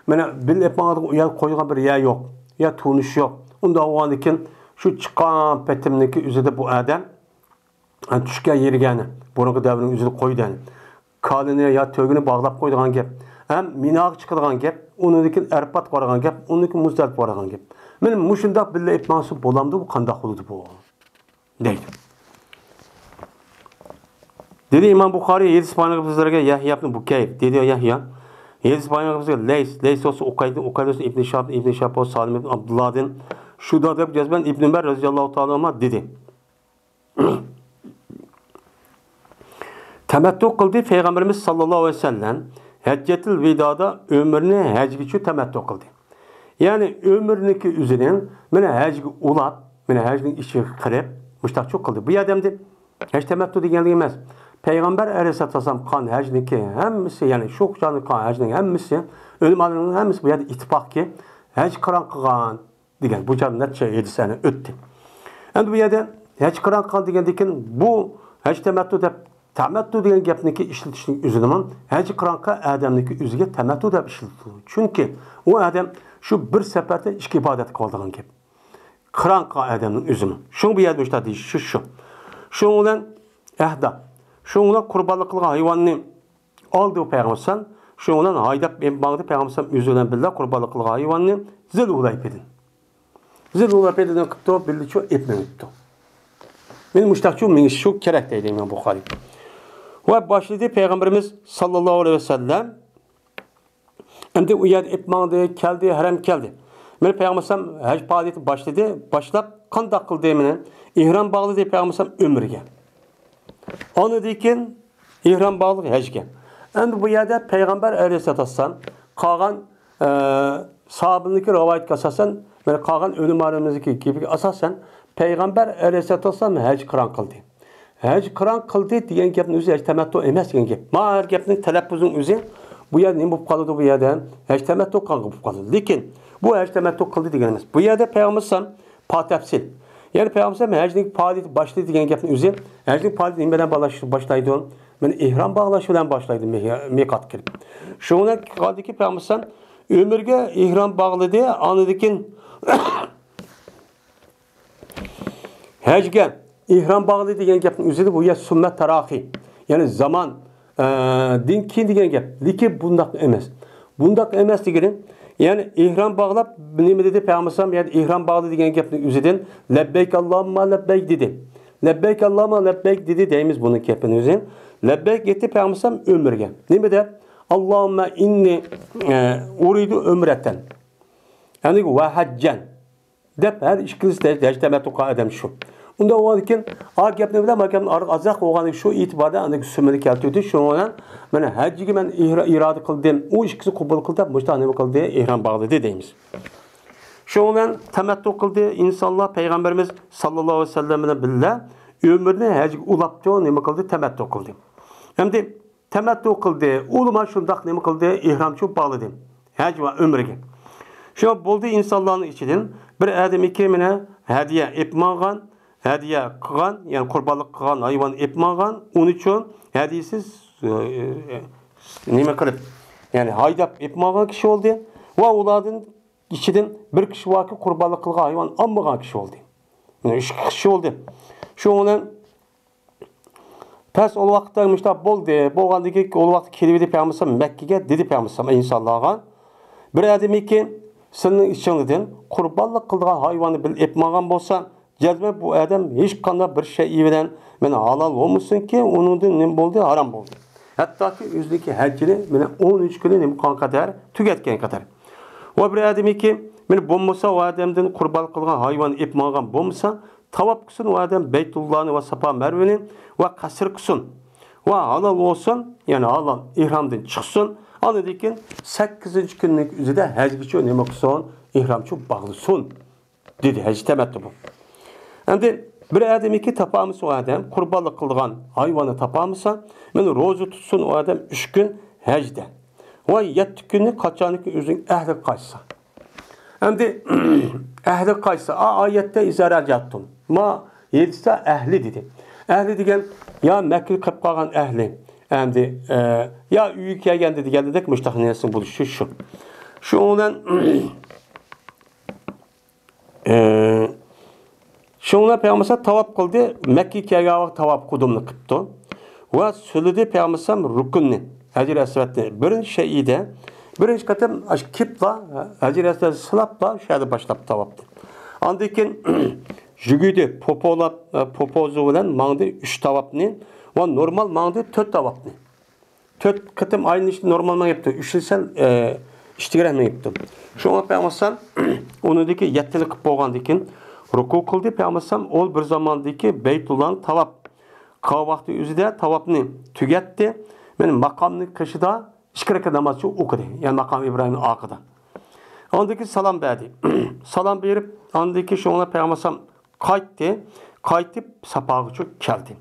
Mene bille epmağadı ya koygan bir ya yok. Ya tunuş yok. Onda o andikin şu çıkan petimdeki üzerinde bu adam düşken yeri gene. Bunun devrinin üzerinde koydu. Kalını ya tögünü bağlap koyduğun gep. Hem minaq çıkıdığan gep, onundikin erpat varağan gep, onundikin muzdalip varağan gep. Benim muşundaq bille etmansı bolamdı bu kandak oludu bu. Deydi. Dedi İmam Buxoriy 7 payg'ambarlarga Yahya ibn Bukayr dedi Yahya. 7 payg'ambarlarga Leys olsa Uqayda ibn Shahab Salim ibn Abdullah'dan şu deb jazban İbn Ömer radhiyallohu ta'ala anhu dedi. Temettü kıldı Peygamberimiz sallallahu aleyhi ve sellem Heccetil Vida'da ömrünü hecgiçi temettü kıldı. Yani ömrüneki üzerine mene hecgi ulap, mene hecgin işi kırıp müştak kıldı. Bu adamdı. Hiç temettü degenlik emas. Peygamber aleyhissalatu vesselam kan hecniki hemmisi yani şu canı kan hecnin hemmisi ölüm alının hemmisi bu yerde ittifak ki hec kıran kılan degen bu canı netçe 7 sene öttü. Endi bu yerde hec kıran kılan degendikin bu hec temettü dep temettü degen gapniki işletishning üzüniman hec kıranqa adamniki üzüge temettü dep işletildi. Çünkü o adam şu bir seferde iki ibadet kıldigan gap. Kıranqa adamning üzümi. Şu bu yerde işte deyiş şu. Şunun bilan ahda. Şunun bilan qurbonlik qilgan hayvonni oldi Peygamber. Şunun bilan haydab bağdı Peygamber yüzü bilan birga qurbonlik qilgan hayvonni zil ulaypedin. Zil ulaypedin qilibdi, birlicha etmabdi. Men mushtaqchu menga shu kerak deydi İmam Buxoriy. Ve başladı Peygamberimiz sallallahu aleyhi ve sellem. Endi u yer etmadi, keldi, haram keldi. Men Peygamber hac faoliyati başladı. Başlap qanday qildi meni? İhram bağlı deyip Peygamber ömürge. Onu deyin ihram bağlı hecge. Endi bu yerde Peygamber aleyhissalatu vesselam qalgan sahabıniki rivayetga asasen ve qalgan ölüm aramızdaki gibi asasen Peygamber aleyhissalatu vesselam hec kıran kıldı. Hec kıran kıldı diyen gapning o'zi hec temettü emas degan gap. Ma her gapning talaffuzing o'zi bu yer nima bo'lib qoldi bu yerda? Hec temettü qilib qoldi. Lekin bu hec temettü qildi degan emas. Bu yerda Peygamber patafsil yani Peygamber heclik faoliyeti başladı degan gapning o'zi heclik faoliyeti nimadan başlaydı? Men ihram bağlash bilan başlaydı miqat kirib. Shundan qoldiki Peygamber ömürge ihram bağladı, anıdikin hecge ihram bağladı degan gapning o'zi bu yer sünnet tarahi. Yani zaman din keyin degan gap. Lekin bundaq emas. Bundaq emas degani yani ihram bağlap nima dedi Peygamber yani ihram bağlı degan gapning o'zidan lebbeyk Allahumma lebbeyk dedi. Lebbeyk Allahumma lebbeyk dedi deymiz bunun gapini o'zi. Lebbeyk etti Peygamber ömürge. Nima de? Allahumma inni uridu umreten. Yani ve haccen. Dep her işkisi de temettü adam şu. Unda o vakitin a gapni bilan makam azaq bo'lgani shu e'tiborda aniq sumini keltirdi. Shundan mana hajjiga men iroda qildim. O ikkisi qabul qildi, mushta nima qildi? Ihrom bog'ladi deymiz. Shundan tamattu qildi insonlar Peygamberimiz sallallohu alayhi vasallam bilan birga ömrni hajga ulabdi, nima qildi? Tamattu qildi. Endi tamattu qildi. Ulama shundaq nima qildi? Ihromchi bog'ladi. Haj va umrga. Shu bo'ldi insonlarning ichidan bir odam ikki meni hadiya etmagan hediye kılan yani kurbanlık kılan hayvan etmagan onun için hediyesiz nime kılıp yani haydap etmagan kişi oldu ve uladın içinden bir kişi var ki kurbanlık kılgan hayvan almagan kişi oldu. Yani 3 kişi oldu. Şu onun pes o vakitte müştah boldu. Bolgandaki o vakit kelibidi Peygamber Mekke'ye dedi Peygamber insanlarga bir adamı ki senin içinden kurbanlık kılgan hayvanı bil etmagan bolsa cezme bu adam hiç kanda bir şey bilen meni halal olmuşsun ki onun da ne oldu haram oldu. Hatta ki yüzdeki hecini meni 13 günü ne kan kadar tüketken kadar. O bir adamı ki meni bulmasa o adamdan kurban kılgan hayvan etmagan bulmasa tavap kısın o adam Beytullah'ını ve Safa Merve'ni ve kasır kısın. Ve halal olsun yani halal ihramdan çıksın. Anladıkken 8. günlük üzerinde hecgiçi ne kısın ihramçı bağlısın dedi hec temettü bu. Endi bir adam iki tapamısı o adam kurbanlık kılgan hayvanı tapamısa men rozu tutsun o adam 3 gün hecde. Ve 7 günü kaçanık üzün ehli kaçsa. Endi ehli kaçsa ayette izara jattın. Ma 7'si ehli dedi. Ehli degen ya Mekke kılıp kalgan ehli. Endi ya üyü kelgen dedi geldik müştahniyesin bu şu. Şu ondan Şunlar Peygamber tavap kıldı. Mekke kelgan tavap kudumlu kıptı. Ve söyledi Peygamber rukunni. Hacer Esved'de birinci şeyde birinci katım kipla Hacer Esved'de sılapla şöyle başlap tavaptı. Andikin jügüdü popolap popozu bilen mangdı 3 tavapni ve normal mağdı 4 tavapni. 4 kıtım aynı işte normal mağdı yaptı. 3 yıl iştigrahını yaptı. Şuna Peygamber onundaki 7 yıl kıp boğandikin ruku kıldı. Peygamber ol bir zamandaki Beytullah'ın tavap. Kav vakti üzerinde tavapını tügetti. Benim makamlı kışıda 2 rekat namazı okudu. Yani makam İbrahim'in akıda. Ondaki salam verdi. Salam verip ondaki şuna Peygamber kayıttı. Kayıtıp sapağı çok geldi.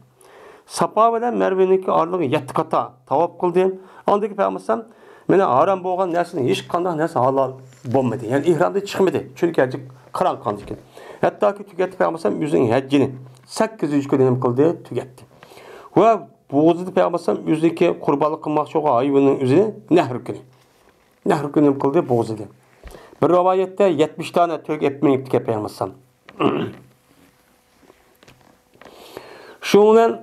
Sapağı bilen Merve'ninki arlığı 7 kata tavap kıldı. Ondaki Peygamber mene haram boğan nesini hiç kandan nesi halal bulmadı. Yani ihramda çıkmadı. Çünkü gerçek kıran kandı ki. Hatta ki tüketti Peygamber yüzün heccini 800 gün kıldı tüketti. Ve boğazı Peygamber yüzdeki kurbanlık kılmak çok ayıbının üzerine nehr günü. Nehr günü kıldı boğazı. Bir rivayette 70 tane tök etmeyip ki Peygamber. Şundan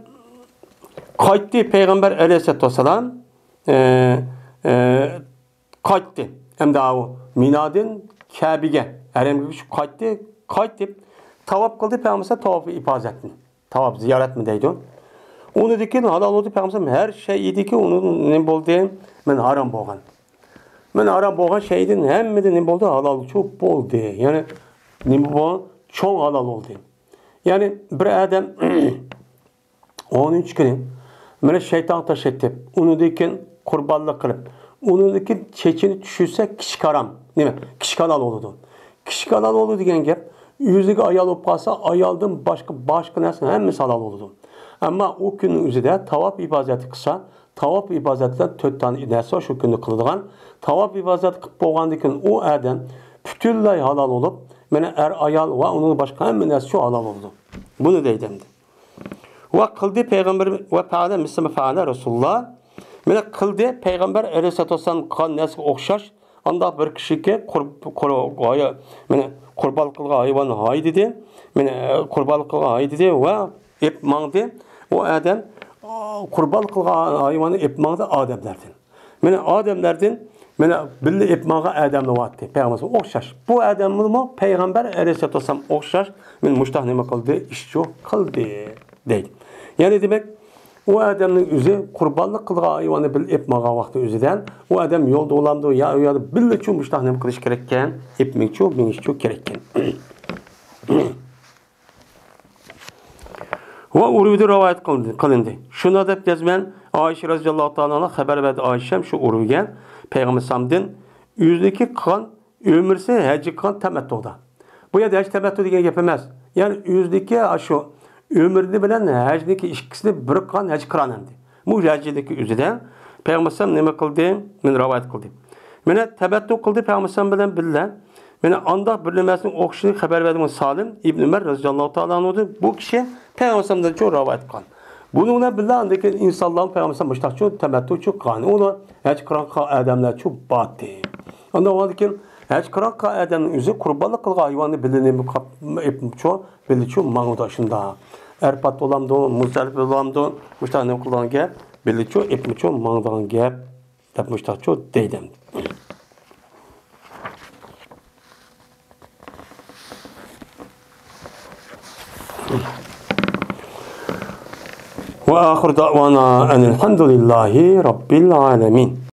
kayıttı Peygamber aleyhisselatü vesselam kayıttı. Hem de o Mina'dın Kabe'ye. Erem'e şu kayıttı. Tavaf kıldı Peygamber tavafı ifaz etti. Tavaf ziyaret mi deydi o? Onu dikin halal oldu Peygamber her şey idi ki onun ne boldu? Men haram boğan. Men haram boğan şeydin hem de ne boldu? Halal çok boldu. Yani ne bu çok halal oldu. Yani bir adam 13 gün böyle şeytan taş etti. Onu dikin kurbanlık kılıp onu dikin çeçini düşürse kişi karam. Değil mi? Kişi kanal oldu. Kişi kanal oldu diyen gep yüzüge ayal olup kalsa ayaldım başka nesne hem halal oldu. Ama o günün üzerinde tavaf ibadeti kısa. Tavaf ibadetinden 4 tane nesne şu günü kıldıgan. Tavaf ibadeti kılıp boğandıkken o adam bütünlüğü halal olup mene ayal ve onun başka hem nesne halal oldu. Bunu deydimdi. Ve kıldı Peygamber ve feale misli feale Resulullah. Mene kıldı Peygamber aleyhissalatü vesselam kan nesne okşaş. Anda bir kişiye kurbanlık kılga hayvanı hay dedi. Mene kurbanlık kılga hay dedi ve ip mağdı. O adam kurbanlık kılga hayvanı ip mağdı ademlerden. Mene ademlerden mene billi ip mağdı ademle vattı. Peygamber okşaş. Bu ademli mi? Peygamber aleyhissalatü vesselam okşaş. Mene müştahneme kıldı. İşçi kıldı. Değil. Yani demek o adamın yüzü kurbanlık kılga hayvanı bil ip mağa vakti yüzüden o adam yolda olandı ya billi çu müştahnem kılış gerekken ipmek çu biniş çu gerekken. Ve uruvda rivayet kılındı. Şuna da yazman Ayşe radhiyallahu ta'ala haber verdi Ayşem şu uruvigen Peygamber samdin yüzdeki kan ömürse hacı kan temettuda. Bu ya da hacı temettu diye yapamaz. Yani yüzdeki aşı ömürde bilen hacdeki ikisini bir kan hac kıran endi. Bu hacdeki üzüden Peygamber sallam nima kıldı? Men rivayet kıldı. Mene tebattu kıldı Peygamber sallam bilen billah. Mene anda birlemesini okşu haber verdi Salim İbn Ömer radhiyallahu ta'ala anhu. Bu kişi Peygamber sallamdan çok rivayet kıldı. Bununla billah andaki insanların Peygamber sallam müştakçı tebattu çok kan. Onu hac kıran adamlar çok battı. Anda o ki hac kıran adamın yüzü kurbanlık kılga hayvanı bilinimi çok belli çok mağdaşında. Erpat olamdı, Muzdalif olamdı, müştahane kıldan gel, belli çok ipmi çok mağdan gel, yapmışlar çok deydem. Ve ahir da'vana enelhamdülillahi rabbil alemin.